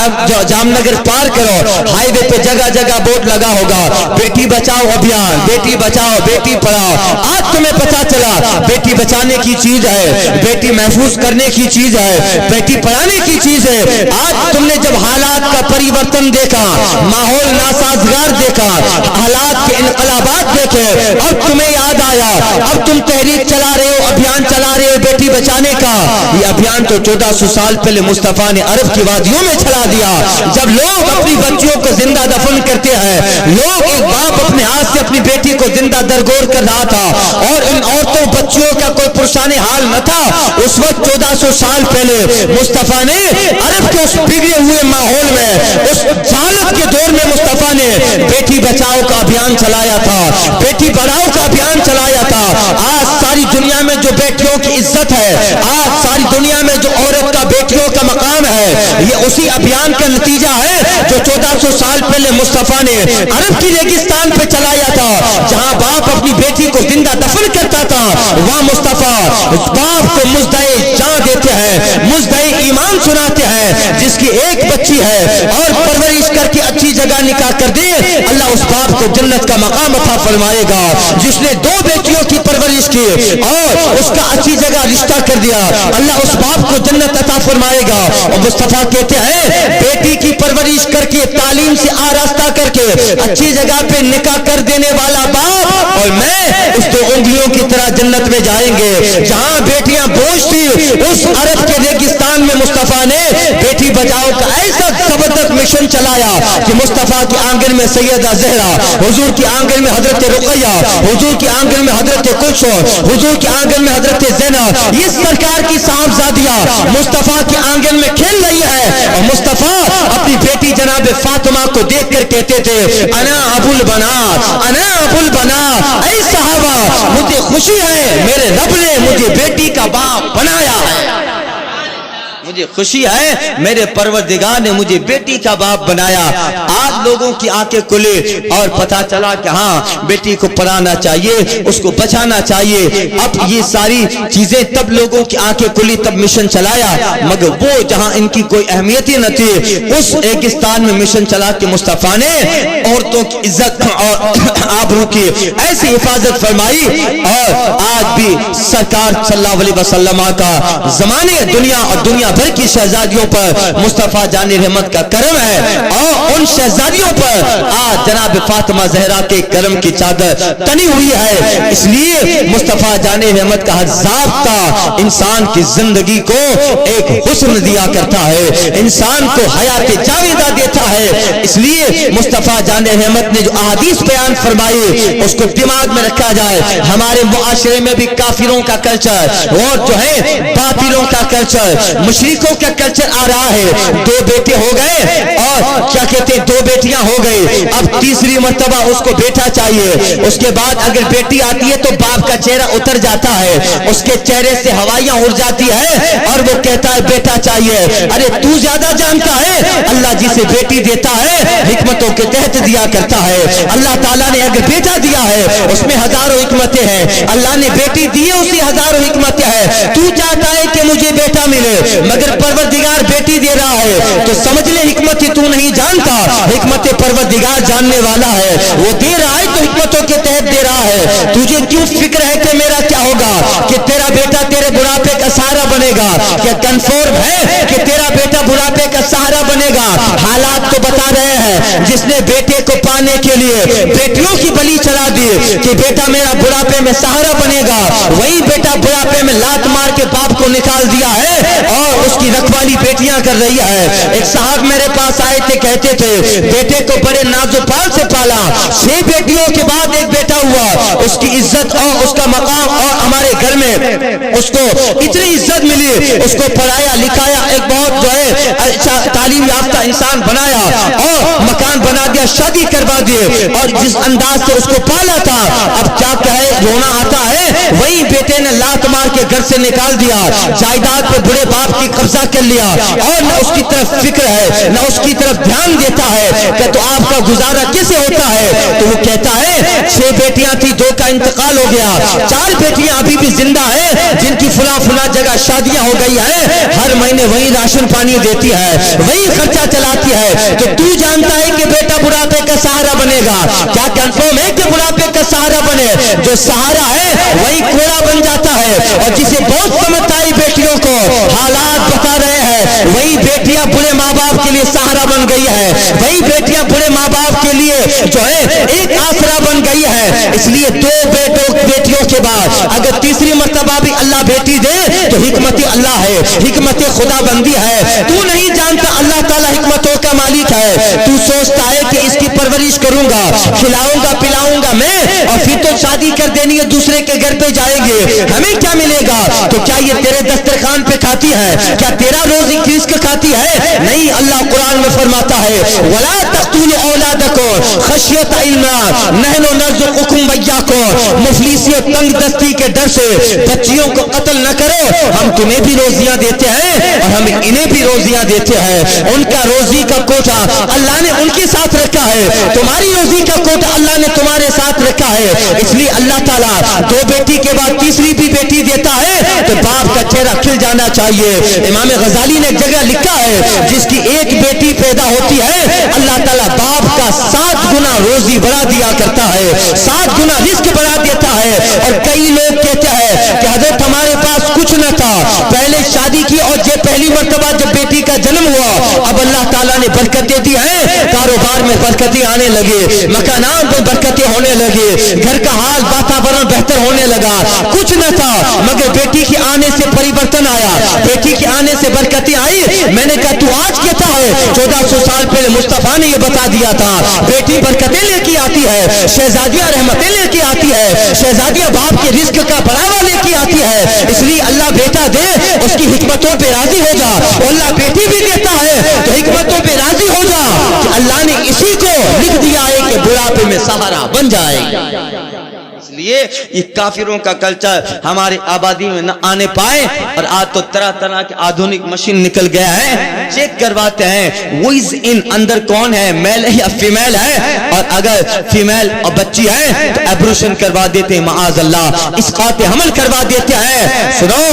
اب جامنگر پار کرو, ہائی وے پہ جگہ جگہ بورڈ لگا ہوگا, بیٹی بچاؤ ابھیان, بیٹی بچاؤ بیٹی پڑھاؤ. آج تمہیں پتا چلا بیٹی بچانے کی چیز ہے, بیٹی محفوظ کرنے کی چیز ہے, بیٹی پڑھانے کی چیز ہے. آج تم نے جب حالات کا پریورتن دیکھا, ماحول ناسازگار دیکھا, حالات کے انقلابات دیکھے, اب تمہیں یاد آیا, اب تم تحریک چلا رہے ہو, ابھیان چلا رہے ہو بیٹی بچانے کا. یہ ابھیان تو 1400 سال پہلے مصطفیٰ نے عرب کی وادیوں میں چلا دیا. جب لوگ اپنی بچیوں کو زندہ دفن کرتے ہیں, لوگ ایک باپ اپنے ہاتھ سے اپنی بیٹی کو زندہ درگور کر رہا تھا اور ان عورتوں بچیوں کا کوئی پرسان حال نہ تھا. اس وقت 1400 سال پہلے مصطفیٰ نے عرب کے اس بگڑے ہوئے ماحول میں, اس جہالت کے دور میں مصطفیٰ نے بیٹی بچاؤ کا ابھیان چلایا تھا, بیٹی بڑھاؤ کا ابھیان چلایا تھا. آج ساری دنیا میں جو بیٹیوں کی عزت ہے, آج ساری دنیا میں جو عورت کا بیٹیوں کا مقام ہے, یہ اسی ابھیان کا نتیجہ ہے جو 1400 سال پہلے مصطفیٰ نے عرب کی ریگستان پہ چلایا تھا. جہاں باپ اپنی بیٹی کو زندہ دفن کرتا تھا, وہاں مصطفیٰ باپ کو مزدائے جان دیتے ہیں, مزدائے ایمان سناتے ہیں. جس کی ایک بچی ہے اور پرورش کر کے اچھی جگہ نکاح کر دے, اللہ اس باپ کو جنت کا مقام عطا فرمائے گا. جس نے 2 بیٹیوں کی پرورش کی اور اس کا اچھی جگہ رشتہ کر دیا, اللہ اس باپ کو جنت عطا فرمائے گا. اور مصطفیٰ کہتے ہیں بیٹی کی پرورش کر کے, تعلیم سے آراستہ کر کے, اچھی جگہ پہ نکاح کر دینے والا باپ اور میں اس 2 انگلیوں کی طرح جنت میں جائیں گے. جہاں بیٹیاں بوجھ تھی, اس عرب کے ریگستان میں مصطفیٰ نے بیٹی بچاؤ کا ایسا زبردست مشن چلایا کہ مصطفیٰ کے آنگن میں سیدہ زہرا, حضور کے آنگن میں حضرت رقیہ, حضور کے آنگن میں حضرت کلثوم, حضور کے آنگن میں حضرت زینب, یہ سرکار کی صاحبزادیاں مصطفیٰ کے آنگن میں کھیل رہی ہے. اور مصطفیٰ اپنی بیٹی جناب فاطمہ کو دیکھ کر کہتے تھے انا ابو البنات, انا ابو البنات. اے صحابہ, مجھے خوشی ہے میرے رب نے مجھے بیٹی کا باپ بنایا ہے, مجھے خوشی ہے میرے پروردگار نے مجھے بیٹی کا باپ بنایا. آج لوگوں کی آنکھیں کھلے اور پتا چلا کہ ہاں بیٹی کو پڑھانا چاہیے, اس کو بچانا چاہیے. اب یہ ساری چیزیں تب لوگوں کی آنکھیں کھلی, تب مشن چلایا. مگر وہ جہاں ان کی کوئی اہمیت ہی نہ تھی, اس ریگستان میں مشن چلا کہ مصطفیٰ نے عورتوں کی عزت اور آبرو کی ایسی حفاظت فرمائی. اور آج بھی سرکار صلی اللہ علیہ وسلم کا زمانے دنیا اور دنیا بھر کی شہزادیوں پر مصطفیٰ جان رحمت کا کرم ہے, اور ان شہزادیوں پر آج جناب فاطمہ زہرا کے کرم کی چادر تنی ہوئی ہے. اس لیے مصطفیٰ جان رحمت کا ہر ضابطہ انسان کی زندگی کو ایک حسن دیا کرتا ہے, انسان کو حیات جاویدہ دیتا ہے. اس لیے مصطفیٰ جان رحمت نے جو احادیث بیان فرمائی اس کو دماغ میں رکھا جائے. ہمارے معاشرے میں بھی کافروں کا کلچر اور جو ہے باطلوں کا کلچر, مشرکوں کا کلچر آ رہا ہے. 2 بیٹے ہو گئے اور کیا کہتے ہیں 2 بیٹیاں ہو گئی, اب تیسری مرتبہ اس کو بیٹا چاہیے. اس کے بعد اگر بیٹی آتی ہے تو باپ کا چہرہ اتر جاتا ہے, اس کے چہرے سے ہوائیاں اڑ جاتی ہے اور وہ کہتا ہے بیٹا چاہیے. ارے تو زیادہ جانتا ہے, اللہ جسے بیٹی دیتا ہے حکمتوں کے تحت دیا کرتا ہے. اللہ تعالیٰ نے اگر بیٹا دیا ہے اس میں ہزاروں حکمتیں ہیں, اللہ نے بیٹی دی ہے اسی ہزاروں حکمتیں ہیں. تو چاہتا ہے کہ مجھے بیٹا ملے مگر پروردگار بیٹی دے رہا ہے تو سمجھ لے حکمت تو نہیں جانتا, حکمت پروردگار جاننے والا ہے. وہ دے رہا ہے تو حکمتوں کے تحت دے رہا ہے. تجھے کیوں فکر ہے کہ میرا کیا ہوگا, کہ تیرا بیٹا تیرے بڑھاپے کا سہارا بنے گا؟ کیا کنفرم ہے کہ تیرا بیٹا بڑھاپے کا سہارا بنے گا؟ حالات تو بتا رہے ہیں جس نے بیٹے کو پانے کے لیے بیٹیوں کی بلی چلا دی کہ بیٹا میرا بڑھاپے میں سہارا بنے گا, وہی بیٹا بڑھاپے میں لات مار کے باپ کو نکال دیا ہے اور اس کی رکھوالی بیٹیاں کر رہی ہے. ایک صاحب میرے پاس آئے تھے, کہتے تھے بیٹے کو بڑے ناز و پال سے پالا, 6 بیٹیوں کے بعد ایک بیٹا ہوا, اس کی عزت اور اس کا مقام اور ہمارے گھر میں اس کو اتنی عزت ملی, اس کو پڑھایا لکھایا, ایک بہت جو ہے اچھا تعلیم یافتہ انسان بنایا اور مکان بنا دیا, شادی کروا دیے, اور جس انداز سے اس کو پالا تھا اب کیا کہے رونا آتا ہے, وہی بیٹے نے لات مار کے گھر سے نکال دیا, جائیداد پہ بڑے باپ کی قبضہ جدا کر لیا اور نہ اس کی طرف فکر ہے نہ اس کی طرف دھیان دیتا ہے کہ تو آپ کا گزارا کیسے ہوتا ہے؟ تو وہ کہتا ہے 6 بیٹیاں تھی، 2 کا انتقال ہو گیا، 4 بیٹیاں ابھی بھی زندہ ہیں جن کی فلاں جگہ شادیاں ہو گئی ہیں، ہر مہینے وہی راشن پانی دیتی ہے، وہی خرچہ چلاتی ہے۔ تو تو جانتا ہے کہ بیٹا بڑھاپے کا سہارا بنے گا، کیا کنفرم ہے کہ بڑھاپے کا سہارا بنے؟ جو سہارا ہے وہی کوڑا بن جاتا ہے، اور جسے بہت سمجھ آئی بیٹیوں کو حالات بتا رہے ہیں، وہی بیٹیاں بڑے ماں باپ کے لیے سہارا بن گئی ہے، وہی بیٹیاں بڑے ماں باپ کے لیے جو ہے ایک آسرا بن گئی ہے۔ اس لیے 2 بیٹیوں کے بعد اگر تیسری مرتبہ بھی اللہ بیٹی دے تو حکمت اللہ ہے، حکمت خدا بندی ہے۔ تو نہیں جانتا اللہ تعالیٰ حکمتوں کا مالک ہے، تو سوچتا ہے کہ اس کی پرورش کروں گا، کھلاؤں گا پلاؤں گا میں، اور پھر تو شادی کر دینی ہے، دوسرے کے گھر پہ جائیں گے، ہمیں کیا ملے گا؟ تو کیا یہ تیرے دسترخوان پہ کھاتی ہے؟ کیا تیرا روزی رزق کھاتی ہے؟ نہیں، اللہ قرآن میں فرماتا ہے وَلَا تَقْتُلُوا أَوْلَادَكُمْ خَشْيَةَ إِمْلَاقٍ نَحْنُ نَرْزُقُكُمْ وَإِيَّاكُمْ، مفلسی اور تنگ دستی کے ڈر سے بچیوں کو قتل نہ کرو، ہم تمہیں بھی روزیاں دیتے ہیں اور ہم انہیں بھی روزیاں دیتے ہیں۔ ان کا روزی کا کوٹا اللہ نے ان کے ساتھ رکھا ہے، تمہاری روزی کا کوٹا اللہ نے تمہارے ساتھ رکھا ہے۔ اس لیے اللہ تعالیٰ 2 بیٹی کے بعد تیسری بھی بیٹی دیتا ہے تو باپ کا چہرہ کھل جانا چاہیے۔ امام غزالی نے ایک جگہ لکھا ہے جس کی 1 بیٹی پیدا ہوتی ہے اللہ تعالیٰ باپ کا 7 گنا روزی بڑھا دیا کرتا ہے، 7 گنا رزق بڑھا دیتا ہے۔ اور کئی لوگ کہتے ہیں کہ حضرت ہمارے پاس کچھ نہ تھا، پہلے شادی کی اور یہ پہلی مرتبہ جب بیٹی کا جنم ہوا اب اللہ تعالیٰ نے برکتیں دی ہیں، کاروبار میں برکتیں آنے لگے، مکانات میں برکتیں ہونے لگے، گھر کا حال واتاورن بہتر ہونے لگا۔ کچھ نہ تھا مگر بیٹی کے آنے سے پریورتن آیا، بیٹی کے آنے سے برکتیں آئی۔ میں نے کہا تو آج کہتا ہے 1400 سال پہلے مصطفیٰ نے یہ بتا دیا تھا، بیٹی برکتیں لے کے آتی ہے، شہزادیاں رحمتیں لے کے آتی ہے، شہزادیاں باپ کے رزق کا بڑھاوا لے کے آتی ہے۔ اس لیے اللہ بیٹا دے اس کی حکمتوں پہ راضی ہو جا، اور اللہ بیٹی بھی دیتا ہے تو حکمتوں پہ راضی ہو جا کہ اللہ نے اسی کو لکھ دیا ہے کہ بڑھاپے میں سہارا بن جائے۔ اس لیے یہ کافروں کا کلچر ہمارے آبادی میں نہ آنے پائے، اور آج تو طرح طرح کے آدھونک مشین نکل گیا ہے، چیک کرواتے ہیں وائز ان اندر کون ہے، میل ہے یا فیمیل ہے، اور اگر فیمیل اور بچی ہے تو ایبروشن کروا دیتے ہیں، معاذ اللہ اسقاط حمل کروا دیتے ہیں۔ سنو،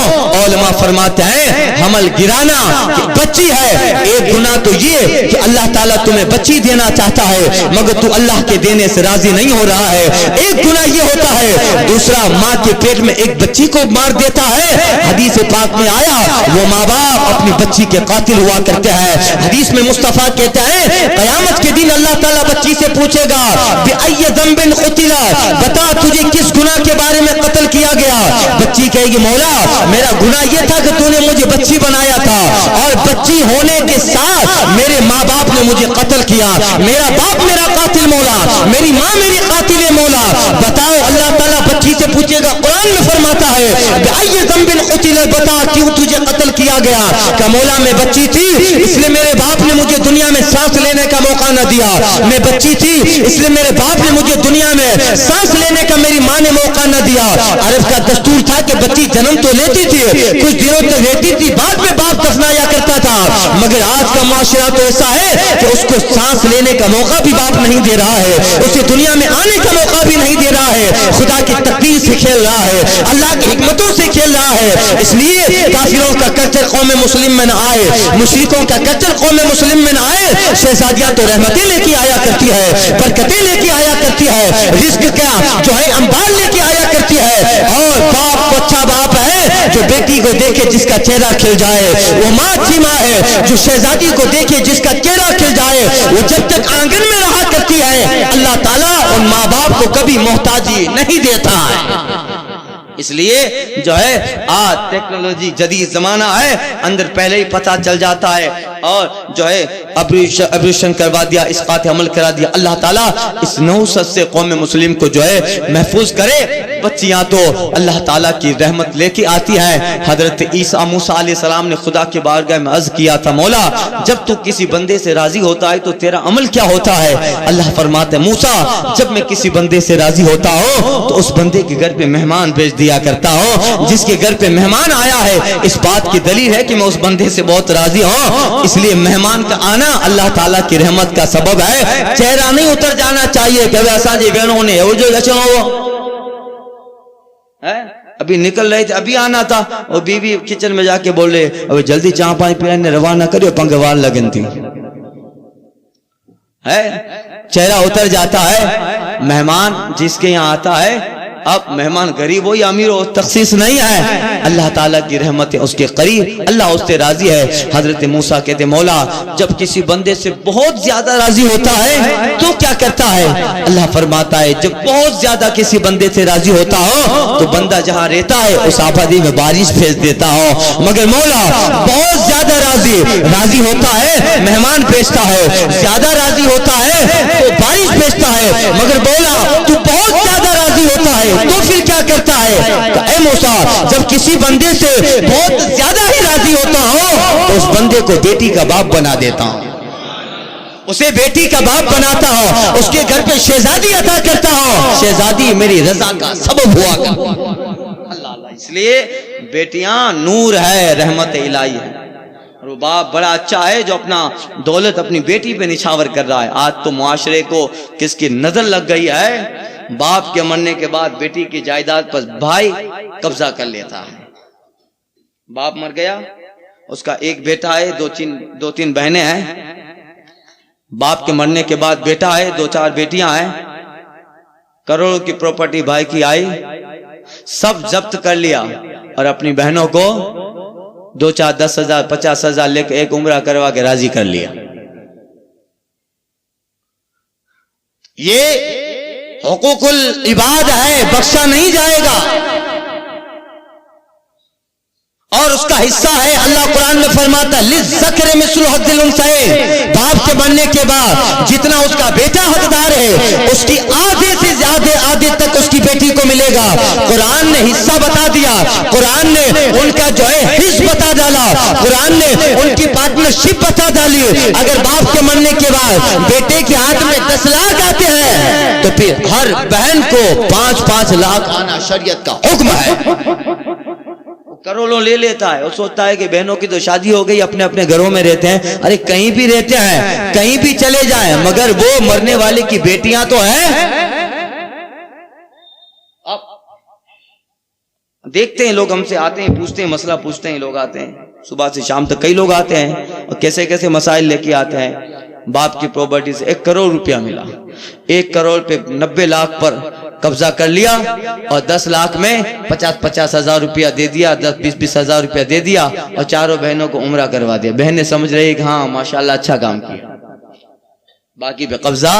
علماء فرماتے ہیں حمل گرانا کہ بچی ہے، ایک گناہ تو یہ کہ اللہ تعالیٰ تمہیں بچی دینا چاہتا ہے مگر تو اللہ کے دینے سے راضی نہیں ہو رہا ہے، ایک گناہ یہ ہوتا ہے، دوسرا ماں کے پیٹ میں ایک بچی کو مار دیتا ہے۔ حدیث پاک میں آیا وہ ماں باپ اپنی بچی کے قاتل ہوا کرتے ہیں۔ حدیث میں مصطفیٰ کہتا ہے قیامت کے دن اللہ تعالیٰ بچی سے پوچھے گا بِأَيِّ ذَنبٍ قُتِلَ، بتا تجھے کس گناہ کے بارے میں قتل کیا گیا؟ بچی کہے گی مولا میرا گناہ یہ تھا کہ تو نے مجھے بچی بنایا تھا، اور بچی ہونے کے ساتھ میرے ماں باپ نے مجھے قتل کیا، میرا باپ میرا قاتل مولا، میری ماں میری قاتل مولا۔ بتاؤ اللہ تعالیٰ بچی سے پوچھے گا، قرآن میں فرماتا ہے بِأَيِّ ذَنبٍ قُتِلَ، بتا کیوں تجھے قتل کیا گیا؟ کہ مولا میں بچی تھی اس لیے میرے باپ نے مجھے دنیا میں سانس لینے کا موقع نہ دیا، میں بچی تھی اس لیے میرے باپ نے مجھے دنیا میں سانس لینے کا میری ماں نے موقع نہ دیا۔ عرب کا دستور تھا کہ بچی جنم تو لیتی تھی، کچھ دنوں تک رہتی تھی، بعد میں باپ دفنایا کرتا تھا، مگر آج کا معاشرہ تو ایسا ہے کہ اس کو سانس لینے کا موقع بھی باپ نہیں دے رہا ہے، اسے دنیا میں آنے کا موقع بھی نہیں دے رہا ہے، خدا کی تقدیر سے کھیل رہا ہے، اللہ کی حکمتوں سے کھیل رہا ہے۔ اس لیے کافروں کا کلچر قوم مسلم میں نہ آئے، مشرکوں کا کلچر قوم مسلم میں نہ آئے۔ شہزادیاں تو رحمتیں لے کے آیا کرتی ہے، برکتیں لے کے آیا کرتی ہے، رزق کیا جو ہے انبار لے کے آیا کرتی ہے، اور باپ کو اچھا باپ ہے جو بیٹی کو دیکھے جس کا چہرہ کھل جائے، وہ ماں اچھی ماں ہے جو شہزادی کو دیکھے جس کا چہرہ کھل جائے۔ وہ جب تک آنگن میں رہا کرتی ہے اللہ تعالیٰ ان ماں باپ کو کبھی محتاجی نہیں دیتا ہے۔ اس لیے جو ہے آج ٹیکنالوجی جدید زمانہ ہے، اندر پہلے ہی پتہ چل جاتا ہے، اور جو ہے ابریشن کروا دیا، اسقاط حمل کرا دیا۔ اللہ تعالیٰ اس نحوست سے قوم مسلم کو جو ہے محفوظ کرے۔ بچیاں تو اللہ تعالیٰ کی رحمت لے کے آتی ہے۔ حضرت عیسیٰ موسیٰ علیہ السلام نے خدا کے بارگاہ میں عرض کیا تھا مولا جب تو کسی بندے سے راضی ہوتا ہے تو تیرا عمل کیا ہوتا ہے؟ اللہ فرماتے ہیں موسیٰ جب میں کسی بندے سے راضی ہوتا ہوں تو اس بندے کے گھر پہ مہمان بھیج دیا دیا کرتا ہوں. جس کے گھر پہ مہمان آیا ہے اس بات کی دلیل ہے کہ میں اس بندے سے بہت راضی ہوں. اس لیے مہمان کا آنا اللہ تعالیٰ کی رحمت کا سبب ہے. چہرہ نہیں اتر جانا چاہیے کہ ایسا جی گھروں نے ابھی نکل رہے تھے, ابھی آنا تھا, اور بیوی کچن میں جا کے بول رہے ابھی جلدی چاہ پانی پلانے روانہ کریو پنگوار لگن تھی. چہرہ اتر جاتا ہے. مہمان جس کے یہاں آتا ہے, اب مہمان غریب ہو یا امیر ہو تخصیص نہیں ہے, اللہ تعالیٰ کی رحمت ہے اس کے قریب, اللہ اس سے راضی ہے. حضرت موسیٰ کہتے مولا جب کسی بندے سے بہت زیادہ راضی ہوتا ہے تو کیا کرتا ہے؟ اللہ فرماتا ہے جب بہت زیادہ کسی بندے سے راضی ہوتا ہو تو بندہ جہاں رہتا ہے اس آبادی میں بارش بھیج دیتا ہو. مگر مولا بہت زیادہ راضی ہوتا ہے مہمان بھیجتا ہے, زیادہ راضی ہوتا ہے تو بارش بھیجتا ہے. مگر مولا تو بہت زیادہ راضی ہوتا ہے تو پھر کیا کرتا ہے؟ کہ اے موسیٰ جب کسی بندے سے بہت زیادہ ہی راضی ہوتا ہوں تو اس بندے کو بیٹی کا باپ بنا دیتا ہوں, اسے بیٹی کا باپ بناتا ہوں, اس کے گھر پہ شہزادی عطا کرتا ہوں. شہزادی میری رضا کا سبب ہوا کرتا. اللہ اس لیے بیٹیاں نور ہے, رحمت الہی ہے. اور وہ باپ بڑا اچھا ہے جو اپنا دولت اپنی بیٹی پہ نچھاور کر رہا ہے. آج تو معاشرے کو کس کی نظر لگ گئی ہے, باپ کے مرنے کے بعد بیٹی کی جائیداد پر بھائی قبضہ کر لیتا ہے. باپ مر گیا, اس کا ایک بیٹا ہے, دو تین بہنیں ہیں. باپ کے مرنے کے بعد بیٹا ہے, 2-4 بیٹیاں ہیں. کروڑوں کی پراپرٹی بھائی کی آئی, سب ضبط کر لیا اور اپنی بہنوں کو 2-4 10,000 50,000 لے کے ایک عمرہ کروا کے راضی کر لیا. یہ حقوق العباد ہے, بخشا نہیں جائے گا. اور اس کا حصہ ہے, اللہ قرآن میں فرماتا ہے للذکر مثل حظ الانثیین, باپ کے بننے کے بعد جتنا اس کا بیٹا حقدار ہے اس کی آدھے سے زیادہ آدھے تک اس کی بیٹی کو ملے گا. قرآن نے حصہ بتا دیا, قرآن نے ان کا جو ہے حصہ بتا ڈالا, قرآن نے ان کی پارٹنرشپ بتا ڈالی. اگر باپ کے مرنے کے بعد بیٹے کے ہاتھ میں 10 لاکھ آتے ہیں تو پھر ہر بہن کو 5-5 لاکھ آنا شریعت کا حکم ہے. کروڑوں لے لیتا ہے, وہ سوچتا ہے کہ بہنوں کی تو شادی ہو گئی, اپنے اپنے گھروں میں رہتے ہیں. ارے کہیں بھی رہتے ہیں, کہیں بھی چلے جائیں, مگر وہ مرنے والے کی بیٹیاں تو ہیں. اب دیکھتے ہیں لوگ ہم سے آتے ہیں, پوچھتے ہیں, مسئلہ پوچھتے ہیں, لوگ آتے ہیں صبح سے شام تک, کئی لوگ آتے ہیں اور کیسے کیسے مسائل لے کے آتے ہیں. باپ کی پراپرٹی سے 1 کروڑ روپیہ ملا, 1 کروڑ پہ 90 لاکھ پر قبضہ کر لیا اور 10 لاکھ میں 50-50 ہزار روپیہ دے دیا, 10-20 ہزار روپیہ دے دیا اور چاروں بہنوں کو عمرہ کروا دیا. بہنیں سمجھ رہی کہ ہاں ماشاءاللہ اچھا کام کیا. باقی پہ قبضہ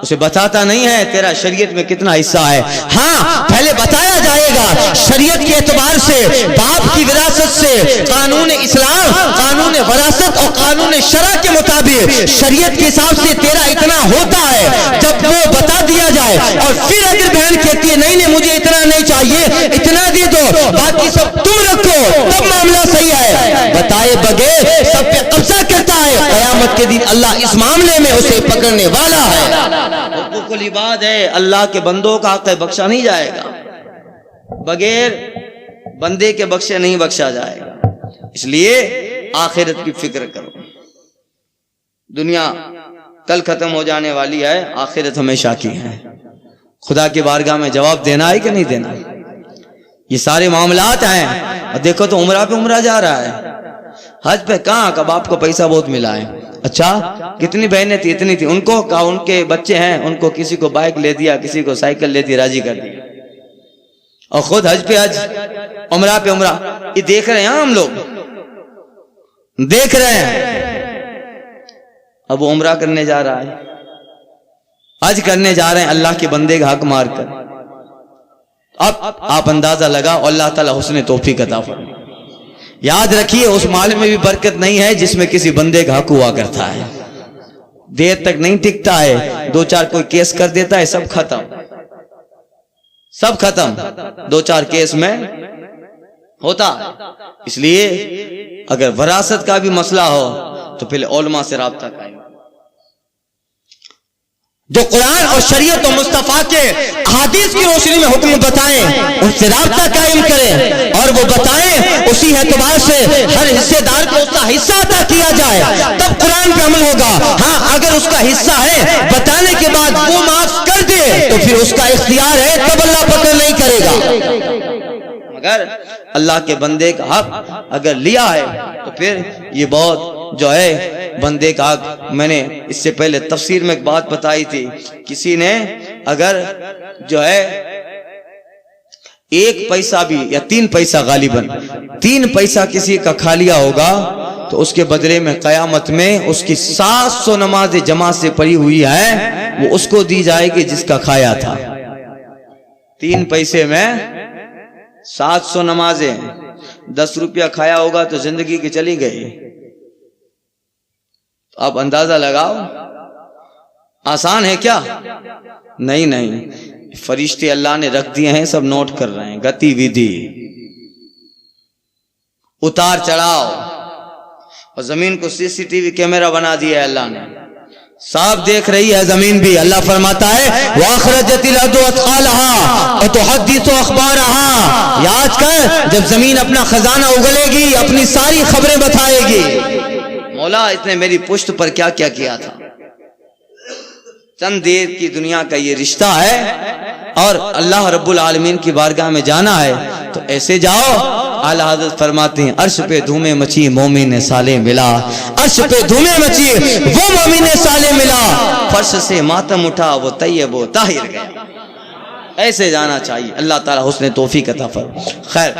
اسے بتاتا نہیں ہے تیرا شریعت میں کتنا حصہ ہے. ہاں پہلے بتایا جائے گا شریعت کے اعتبار سے, باپ کی وراثت سے, قانون اسلام, قانون وراثت اور قانون شرع کے مطابق شریعت کے حساب سے تیرا اتنا ہوتا ہے. جب وہ بتا دیا جائے اور پھر اگر بہن کہتی ہے نہیں مجھے اتنا نہیں چاہیے, اتنا دے دو, باقی سب تم رکھو, تب معاملہ صحیح ہے. بتائے بغیر سب پہ قبضہ کرتا ہے, قیامت کے دن اللہ اس معاملے میں اسے پکڑنے والا ہے. حقوق العباد ہے, اللہ کے بندوں کا حق ہے, بخشا نہیں جائے گا, بغیر بندے کے بخشے نہیں بخشا جائے گا. اس لیے آخرت کی فکر کرو. دنیا کل ختم ہو جانے والی ہے, آخرت ہمیشہ کی ہے. خدا کی بارگاہ میں جواب دینا ہے کہ نہیں دینا. یہ سارے معاملات ہیں. اور دیکھو تو عمرہ پہ عمرہ جا رہا ہے, حج پہ کہاں کب آپ کو پیسہ بہت ملا ہے. اچھا کتنی بہنیں تھی, اتنی تھی, ان کو کہا ان کے بچے ہیں, ان کو کسی کو بائک لے دیا, کسی کو سائیکل لے دی, راضی کر دیا. اور خود حج پہ حج, عمرہ پہ عمرہ. یہ دیکھ رہے ہیں ہم لوگ, دیکھ رہے ہیں. اب وہ عمرہ کرنے جا رہا ہے, حج کرنے جا رہے ہیں اللہ کے بندے کا حق مار کر. اب آپ اندازہ لگا, اللہ تعالیٰ حسن توفیق عطا فرمائے. یاد رکھیے اس مال میں بھی برکت نہیں ہے جس میں کسی بندے کا حق ہوا کرتا ہے. دیر تک نہیں ٹکتا ہے, 2-4 کوئی کیس کر دیتا ہے, سب ختم, سب ختم. 2-4 کیس میں ہوتا ہے. اس لیے اگر وراثت کا بھی مسئلہ ہو تو پہلے علماء سے رابطہ قائم. جو قرآن اور شریعت و مصطفیٰ کے احادیث کی روشنی میں حکم بتائیں ان سے رابطہ قائم کریں اور وہ بتائیں، اسی اعتبار سے ہر حصے دار کو اس کا حصہ عطا کیا جائے، تب قرآن پہ عمل ہوگا۔ ہاں اگر اس کا حصہ ہے بتانے کے بعد وہ معاف کر دے تو پھر اس کا اختیار ہے، تب اللہ پکڑ نہیں کرے گا۔ مگر اللہ کے بندے کا حق اگر لیا ہے تو پھر یہ بہت جو ہے بندے کا حق۔ میں نے اس سے پہلے تفسیر میں ایک بات بتائی تھی، کسی نے اگر جو ہے 1 پیسہ بھی یا 3 پیسہ غالباً 3 پیسہ کسی کا کھا لیا ہوگا تو اس کے بدلے میں قیامت میں اس کی 700 نمازیں جمع سے پڑھی ہوئی ہے وہ اس کو دی جائے گی جس کا کھایا تھا۔ 3 پیسے میں 700 نمازیں، 10 روپیہ کھایا ہوگا تو زندگی کی چلی گئی۔ آپ اندازہ لگاؤ، آسان ہے کیا؟ نہیں، فرشتے اللہ نے رکھ دیے ہیں، سب نوٹ کر رہے ہیں، گتی ودھی، اتار چڑھاؤ، اور زمین کو CCTV کیمرہ بنا دیا ہے اللہ نے، صاف دیکھ رہی ہے زمین بھی۔ اللہ فرماتا ہے وَأَخْرَجَتِ الْأَرْضُ أَثْقَالَهَا وَتُحَدِّثُ أَخْبَارَهَا، یاد کر جب زمین اپنا خزانہ اگلے گی اپنی ساری خبریں بتائے گی۔ مولا اس نے میری پشت پر کیا کیا کیا تھا۔ چند دیر کی دنیا کا یہ رشتہ ہے اور اللہ رب العالمین کی بارگاہ میں جانا ہے تو ایسے جاؤ۔ اعلیٰ حضرت فرماتے ہیں عرش پہ دھومیں مچی مومن صالح ملا، عرش پہ دھومیں مچی وہ مومن صالح ملا، فرش سے ماتم اٹھا وہ طیب و طاہر گیا۔ ایسے جانا چاہیے، اللہ تعالیٰ حسن توفیق عطا فرمائے۔ خیر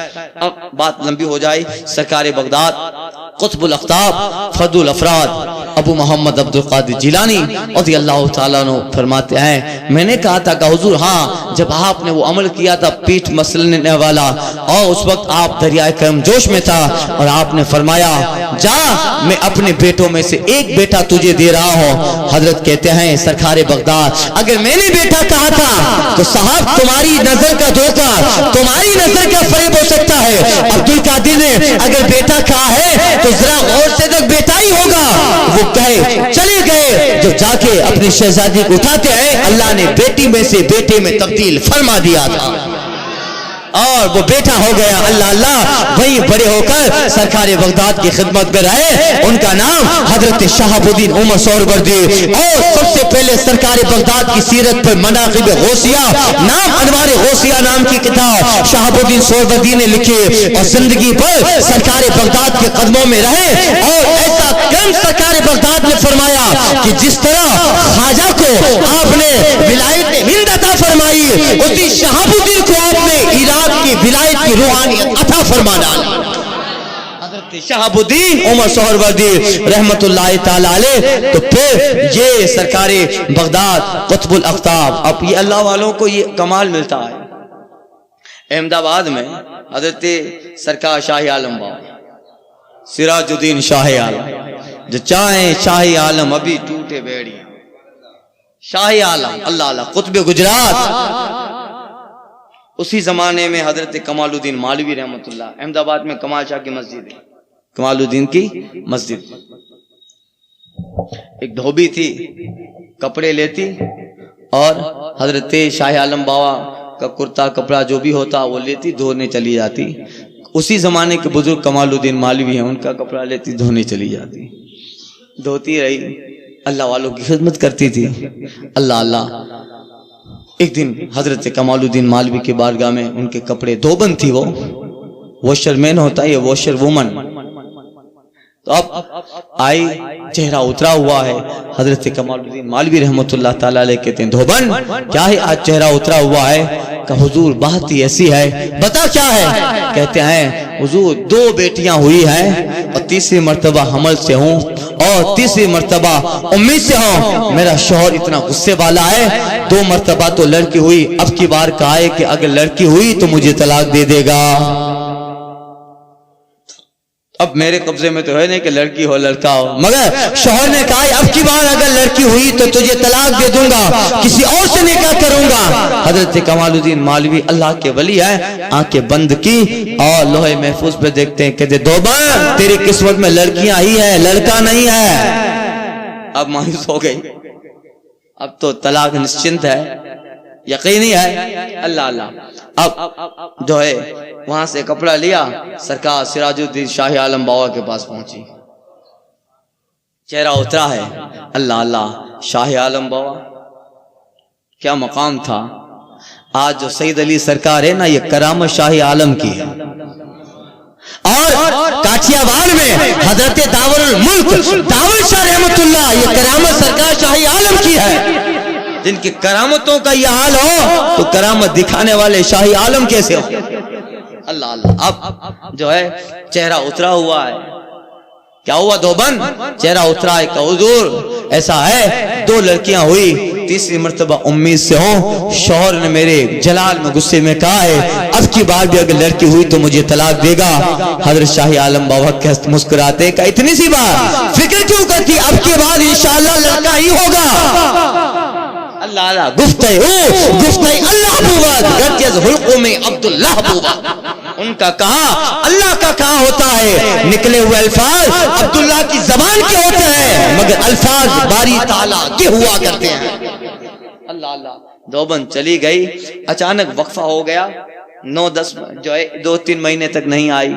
اب بات لمبی ہو جائے، سرکار بغداد قطب الاقطاب فضل الافراد ابو محمد عبد القادر جیلانی رضی اللہ تعالیٰ عنہ فرماتے ہیں میں نے کہا تھا کہ حضور ہاں جب آپ نے وہ عمل کیا تھا پیٹھ مسلنے والا، اور اس وقت آپ دریائے کرم جوش میں تھا اور آپ نے فرمایا جا میں اپنے بیٹوں میں سے ایک بیٹا تجھے دے رہا ہوں۔ حضرت کہتے ہیں سرکار بغداد اگر میں نے بیٹا کہا تھا تو صاحب تمہاری نظر کا دھوکہ، تمہاری نظر کا فریب ہو سکتا ہے۔ عبد القادر نے اگر بیٹا کہا ہے تو ذرا غور سے تک بیٹا ہی ہوگا۔ وہ کہے چلے گئے، جو جا کے اپنی شہزادی کو اٹھاتے ہیں اللہ نے بیٹی میں سے بیٹے میں تبدیل فرما دیا تھا اور وہ بیٹا ہو گیا۔ اللہ اللہ وہی بڑے ہو کر سرکار بغداد کی خدمت میں رہے۔ ان کا نام حضرت شہاب الدین عمر سہروردی، اور سب سے پہلے سرکار بغداد کی سیرت پر مناقب غوثیہ نام انوار غوثیہ نام کی کتاب شہاب الدین سہروردی نے لکھی، اور زندگی پر سرکار بغداد کے قدموں میں رہے۔ اور ایسا کرم سرکار بغداد نے فرمایا کہ جس طرح خواجہ کو آپ نے ولایت ہند عطا فرمائی، اسی شہاب الدین کو آپ نے عراق کی ولایت کی روحانیت عطا فرما ڈالی۔ حضرت شہاب الدین عمر سہروردی رحمت اللہ تعالی علیہ۔ تو پھر یہ سرکار بغداد قطب الاقطاب، اب یہ اللہ والوں کو یہ کمال ملتا ہے۔ احمد آباد میں حضرت سرکار شاہ عالم بابا سراج الدین شاہ عالم، جو چاہیں شاہ عالم ابھی ٹوٹے بیڑی، شاہ عالم اللہ اللہ قطب گجرات۔ اسی زمانے میں حضرت کمال الدین مالوی رحمت اللہ، احمد آباد میں کمال شاہ کی مسجد ہے، کمال الدین کی مسجد، ایک دھوبی تھی کپڑے لیتی اور حضرت شاہ عالم بابا کا کرتا کپڑا جو بھی ہوتا وہ لیتی دھونے چلی جاتی۔ اسی زمانے کے بزرگ کمال الدین مالوی ہیں، ان کا کپڑا لیتی دھونے چلی جاتی، دھوتی رہی، اللہ والوں کی خدمت کرتی تھی۔ اللہ اللہ ایک دن حضرت کمال الدین مالوی کے بارگاہ میں ان کے کپڑے دھوبند تھی، وہ واشر مین ہوتا ہے، یہ واشر وومن، تو اب آئی چہرہ اترا ہوا ہے۔ حضرت کمال الدین مالوی رحمت اللہ تعالیٰ علیہ کہتے ہیں دھوبن کیا ہے آج چہرہ اترا ہوا ہے؟ کہ حضور بات ہی ایسی ہے، بتا کیا ہے؟ کہتے ہیں حضور 2 بیٹیاں ہوئی ہیں اور تیسری مرتبہ حمل سے ہوں اور تیسری مرتبہ امید سے ہوں، میرا شوہر اتنا غصے والا ہے، 2 مرتبہ تو لڑکی ہوئی، اب کی بار کہا ہے کہ اگر لڑکی ہوئی تو مجھے طلاق دے دے گا۔ اب میرے قبضے میں تو ہے نہیں کہ لڑکی ہو لڑکا ہو، مگر شوہر نے کہا اب کی بار اگر لڑکی ہوئی تو تجھے طلاق دے دوں گا، کسی اور سے نکاح کروں گا۔ حضرت کمال الدین مالوی اللہ کے ولی ہے، آنکھیں بند کی اور لوہے محفوظ پہ دیکھتے ہیں، کہتے دوبن تیری قسمت میں لڑکیاں ہی ہے، لڑکا نہیں ہے۔ اب مایوس ہو گئی، اب تو طلاق نشچنت ہے، یقینی ہے۔ اللہ اللہ، اب جو ہے وہاں سے کپڑا لیا، سرکار سراج الدین شاہ عالم بابا کے پاس پہنچی، چہرہ اترا ہے۔ اللہ اللہ، شاہ عالم بابا کیا مقام تھا۔ آج جو سید علی سرکار ہے نا، یہ کرامت شاہ عالم کی ہے، اور کاٹیا وار میں حضرت داور الملک داور شاہ رحمت اللہ، یہ کرامت سرکار شاہ عالم کی ہے۔ جن کی کرامتوں کا یہ حال ہو تو کرامت دکھانے والے شاہ عالم کیسے ہو۔ اللہ اللہ، اب جو ہے چہرہ اترا ہوا ہے۔ کیا ہوا دیوبند؟ چہرہ اترا ہے کہ حضور ایسا ہے، 2 لڑکیاں ہوئی، تیسری مرتبہ امید سے ہوں، شوہر نے میرے جلال میں غصے میں کہا ہے اب کی بار بھی اگر لڑکی ہوئی تو مجھے طلاق دے گا۔ حضرت شاہ عالم بابا کے ہنس مسکراتے کہ اتنی سی بات فکر کیوں کرتی، اب کی بعد انشاءاللہ لڑکا ہی ہوگا۔ اللہ اللہ، گفتگی اللہ بوبا گرجز حلقوں میں عبداللہ بوبا، ان کا کہا اللہ کا کہا ہوتا ہے، نکلے ہوئے الفاظ عبداللہ کی زبان کے ہوتے ہیں، مگر الفاظ باری تعالیٰ کے ہوا کرتے ہیں۔ اللہ اللہ، دیوبند چلی گئی، اچانک وقفہ ہو گیا، 9-10 جو ہے 2-3 مہینے تک نہیں آئی،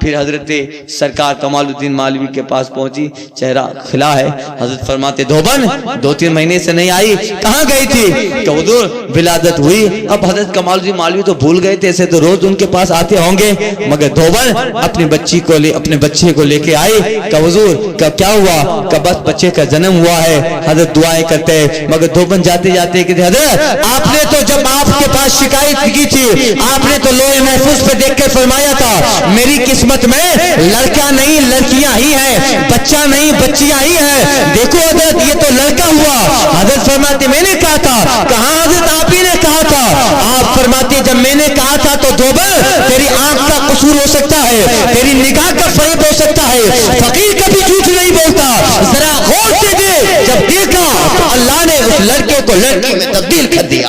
پھر حضرت سرکار کمال الدین مالوی کے پاس پہنچی، چہرہ کھلا ہے۔ حضرت فرماتے دیوبند 2-3 مہینے سے نہیں آئی، کہاں گئی تھی؟ کہ حضور ولادت ہوئی۔ اب حضرت کمال الدین مالوی تو بھول گئے تھے، ایسے تو روز ان کے پاس آتے ہوں گے، مگر دیوبند اپنے بچے کو لے کے آئے کہ حضور کا کیا ہوا؟ کہ بس بچے کا جنم ہوا ہے۔ حضرت دعائیں کرتے ہیں، مگر دیوبند جاتے جاتے کہ حضرت آپ نے تو جب آپ کے پاس شکایت کی تھی، آپ نے تو لوح محفوظ پہ دیکھ کے فرمایا تھا میری قسمت میں لڑکا نہیں لڑکیاں ہی ہیں، بچہ نہیں بچیاں ہی ہیں، دیکھو حضرت یہ تو لڑکا ہوا۔ حضرت فرماتے میں نے کہا تھا، کہاں حضرت آپ ہی نے کہا تھا؟ آپ فرماتے جب میں نے کہا تھا تو دیوبند تیری آنکھ کا قصور ہو سکتا ہے، تیری نگاہ کا فریب ہو سکتا ہے، فقیر کبھی جھوٹ نہیں بولتا، ذرا غور سے دے، جب دیکھا تو اللہ نے اس لڑکے کو لڑکی میں تبدیل کر دیا۔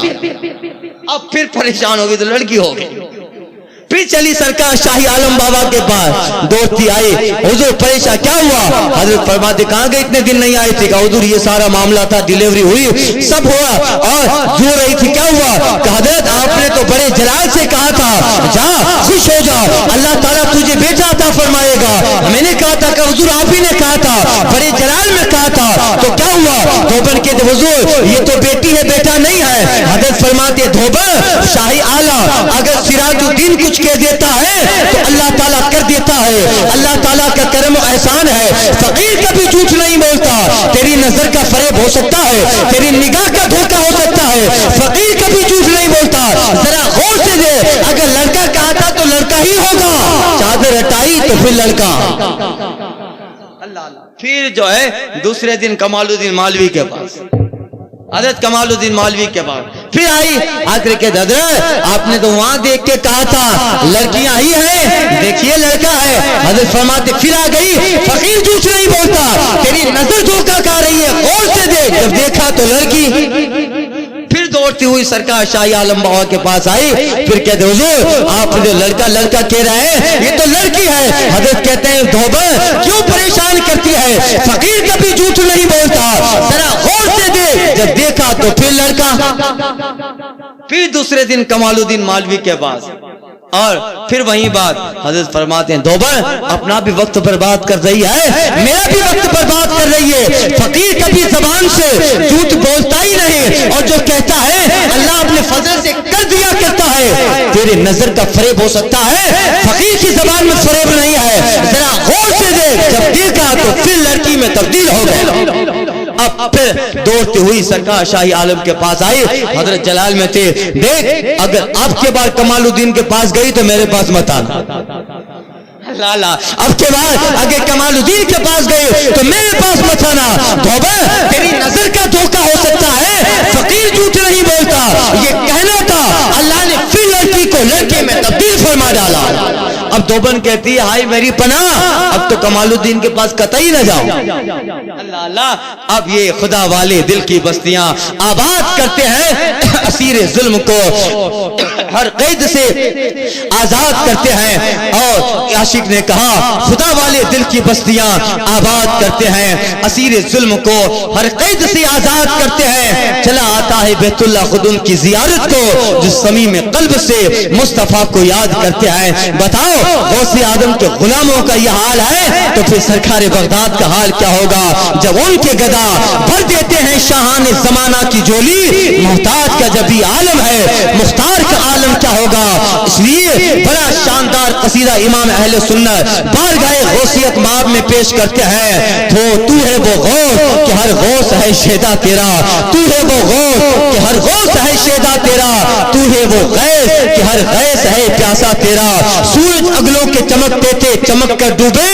اب پھر پریشان ہوگی تو لڑکی ہوگی، پھر چلی سرکار شاہی عالم بابا کے پاس، دوستی آئی، حضور پریشان کیا ہوا؟ حضرت فرماتے کہاں گئے اتنے دن نہیں آئے تھے؟ کہ حضور یہ سارا معاملہ تھا، ڈیلیوری ہوئی سب ہوا اور جو رہی تھی، کیا ہوا؟ کہ حضرت آپ نے تو بڑے جلال سے کہا تھا جا خوش ہو جا، اللہ تعالیٰ تجھے بیٹا عطا فرمائے گا۔ میں نے کہا تھا کہ حضور آپ ہی نے کہا تھا، بڑے جلال میں کہا تھا، تو کیا ہوا؟ دیوبند کہتے حضور یہ تو بیٹی ہے بیٹا نہیں ہے۔ حضرت فرماتے دیوبند شاہی اعلیٰ اگر سراج الدین کچھ کہہ دیتا ہے تو اللہ تعالیٰ کر دیتا ہے، اللہ تعالیٰ کا کرم و احسان ہے۔ فقیر کبھی جھوٹ نہیں بولتا، تیری نظر کا فریب ہو سکتا ہے، تیری نگاہ کا دھوکہ ہو سکتا ہے، فقیر کبھی جھوٹ نہیں بولتا، ذرا غور سے دے، اگر لڑکا کہا تھا تو لڑکا ہی ہوگا، چادر ہٹائی تو پھر لڑکا۔ پھر جو ہے دوسرے دن کمال الدین مالوی کے پاس، حضرت کمال الدین مالوی کے بعد پھر آئی، آ کر کے حضرت آپ نے تو وہاں دیکھ کے کہا تھا لڑکیاں ہی ہیں، دیکھیے لڑکا ہے۔ حضرت فرماتے پھر آ گئی، فقیر جھوٹ نہیں بولتا، تیری نظر دھوکہ کھا رہی ہے، غور سے دیکھ، جب دیکھا تو لڑکی۔ پھر دوڑتی ہوئی سرکار شاہی عالم بابا کے پاس آئی، پھر کہتے حضور آپ جو لڑکا کہہ رہے ہیں یہ تو لڑکی ہے۔ حضرت کہتے ہیں دیوبند کیوں پریشان کرتی ہے، فقیر کبھی جھوٹ نہیں بولتا، ذرا غور سے دیکھ، جب دیکھا تو پھر لڑکا۔ پھر دوسرے دن کمال الدین مالوی کے پاس، اور پھر وہی بات، حضرت فرماتے ہیں دیوبند اپنا بھی وقت برباد کر رہی ہے، میرا بھی وقت برباد کر رہی ہے، فقیر کبھی زبان سے جھوٹ بولتا ہی نہیں، اور جو کہتا ہے اللہ اپنے فضل سے کر دیا کرتا ہے، تیرے نظر کا فریب ہو سکتا ہے، فقیر کی زبان میں فریب نہیں ہے، ذرا غور سے دیکھ، جب دیکھا تو پھر لڑکی میں تبدیل ہو گیا۔ اب پھر دوڑتی ہوئی سرکار شاہی عالم کے پاس آئی، حضرت جلال میں تھے، دیکھ اگر اب کے بعد کمال الدین کے پاس گئی تو میرے پاس مت آنا، لالا اب کے بعد اگر کمال الدین کے پاس گئی تو میرے پاس مت آنا، دیوبند تیری نظر کا دھوکہ ہو سکتا ہے، فقیر جھوٹ نہیں بولتا، یہ کہنا تھا، اللہ نے پھر لڑکی کو لڑکے میں تبدیل فرما ڈالا۔ اب دیوبند کہتی ہے ہائی میری پناہ، اب تو کمال الدین کے پاس قطعی نہ جاؤ۔ اللہ اللہ، اب یہ خدا والے دل کی بستیاں آباد کرتے ہیں، اسیر ظلم کو ہر قید سے آزاد کرتے ہیں، اور عاشق نے کہا خدا والے دل کی بستیاں آباد کرتے ہیں، اسیر ظلم کو ہر قید سے آزاد کرتے ہیں، چلا آتا ہے بیت اللہ خود ان کی زیارت کو، جس صمیم قلب سے مصطفیٰ کو یاد کرتے ہیں۔ بتاؤ غوث آدم کے غلاموں کا یہ حال ہے تو پھر سرکار بغداد کا حال کیا ہوگا؟ جب ان کے گدا بھر دیتے ہیں شاہان زمانہ کی جولی، محتاج کا جب یہ عالم ہے مختار کا عالم کیا ہوگا؟ اس لیے بڑا شاندار قصیدہ امام اہل سنت بارگاہ غوثیت مآب میں پیش کرتے ہیں، تو ہے وہ غوث کہ ہر غوث ہے شیدا تیرا، تو ہے وہ غوث کہ ہر غوث ہے شیدا تیرا، تو ہے وہ غیث کہ ہر غیث ہے پیاسا تیرا، سورج اگلوں کے چمکتے تھے چمک کر ڈوبے،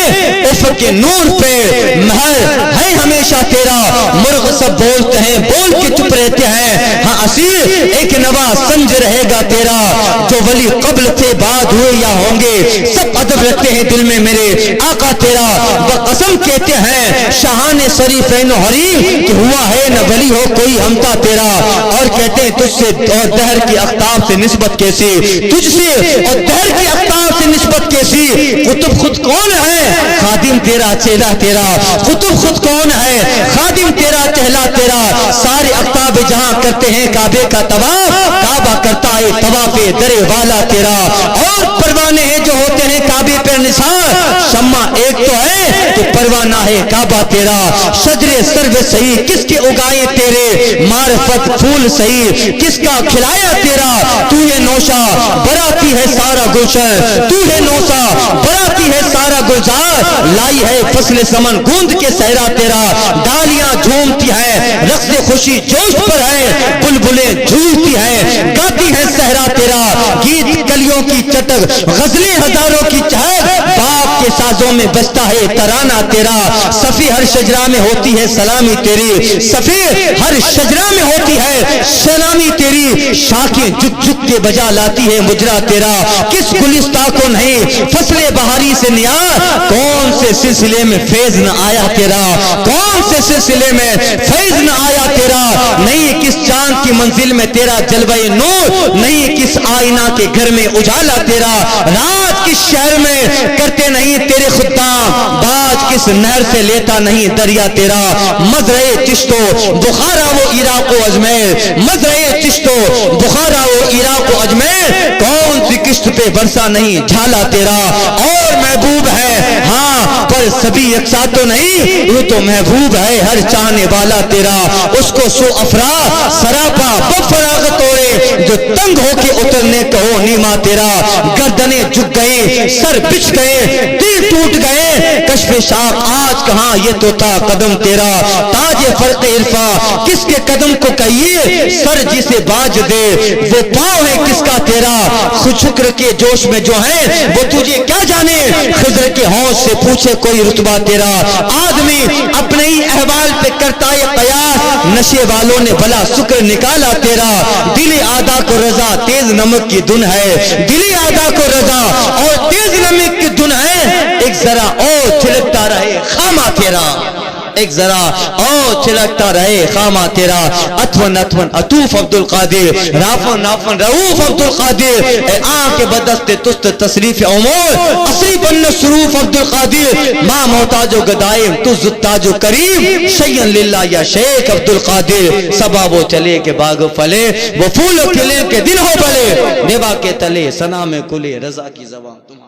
افق کے نور پہ مہر ہے ہمیشہ تیرا، مرغ سب بولتے ہیں بول کے چپ رہتے ہیں، ہاں اسیر ایک نوا سمجھ رہے گا تیرا، جو ولی قبل تھے بعد ہوئے یا ہوں گے، سب ادب رکھتے ہیں دل میں میرے آقا تیرا، وہ قسم کہتے ہیں شاہان شریفین و حریم کہ ہوا ہے نہ ولی ہو کوئی ہمتا تیرا، اور کہتے ہیں تجھ سے اور دہر کی اقطاب سے نسبت کیسی، تجھ سے اور دہر کی اقطاب سے نسبت کیسی، قطب خود کون ہے خادم تیرا چیلا تیرا، قطب خود کون ہے خادم تیرا چہلا تیرا، سارے اقطاب جہاں کرتے ہیں کعبے کا طواف، کعبہ کرتا ہے طواف در والا تیرا، اور پروانے ہیں جو ہوتے ہیں کعبے پر نثار، شمع ایک تو ہے کہ پروانہ ہے کعبہ تیرا، شجر سرو سہی کس کے اگائے تیرے، معرفت پھول سہی کس کا کھلایا تیرا، تو ہے نوشا براتی ہے سارا گلشن، تو ہے نوشا براتی ہے سارا گلزار، لائی ہے فصل سمن گوند کے صحرا تیرا، ڈالیاں جھومتی ہیں رقص خوشی جوش پر ہے، بلبلیں جھولتی ہیں گاتی ہیں صحرا تیرا، گیت کلیوں کی چٹک غزلیں ہزاروں کی چہک، باپ کے سازوں میں بجتا ہے ترانہ تیرا، صفی ہر شجرہ میں ہوتی ہے سلامی تیری، صفی ہر شجرہ میں ہوتی ہے سلامی تیری، شاخیں جھک جھک کے بجا لاتی ہے مجرا تیرا، کس گلستہ کو نہیں فصل بہاری سے نیاز، کون سے سلسلے میں فیض نہ آیا تیرا، کون سے سلسلے میں فیض نہ آیا تیرا، نہیں کس چاند کی منزل میں تیرا جلوہ نور، نہیں کس آئینہ کے گھر میں اجالا تیرا، رات کس شہر میں کرتے نہیں تیرے خدام، باج کس نہر سے لیتا نہیں دریا تیرا، مزرعے چشتو بخارا وہ عراق و اجمیر، مزرعے چشتو بخارا وہ عراق و اجمیر، کون سی قسط پہ برسا نہیں جھالا تیرا، اور محبوب ہے ہاں پر سبھی یکساں تو نہیں، وہ تو محبوب ہے ہر چاہنے والا تیرا، اس کو سو افراد سراپا بفراغت اوڑے، جو تنگ ہو کے اترنے کہو نیما تیرا، گردنیں جھک گئے سر بچھ گئے دل ٹوٹ گئے، کشف شاق آج کہاں یہ تو تھا قدم تیرا، تاج فرق عرفا کس کے قدم کو کہیے، سر جسے باج دے وہ پاؤں ہے کس کا تیرا، خود شکر کے جوش میں جو ہے وہ تجھے کیا جانے، خضر کے ہوش سے پوچھے کوئی رتبہ تیرا، آدمی اپنے ہی احوال پہ کرتا ہے قیاس، نشے والوں نے بھلا شکر نکالا تیرا، دل آدھا کو رضا تیز نمک کی دھن ہے، دل آدھا کو رضا اور تیز نمک کی دھن ہے، ایک ذرا اور چھلکتا رہے خامہ تیرا، ایک ذرا اور چھلکتا رہے خامہ تیرا، اتون اتون عطوف عبد القادر، رافن رافن رؤوف عبد القادر، اے آنکھ بدست تست تصریف امور، اصری بن صروف عبد القادر، ماں محتاج و گدائم تو زتاج و کریم، شیئن للہ یا شیخ عبد القادر، سبا وہ چلے کے باغ پھلے، وہ پھول کھلے کے دن ہو بلے، نبا کے تلے سنا میں کلے رضا کی زبان تم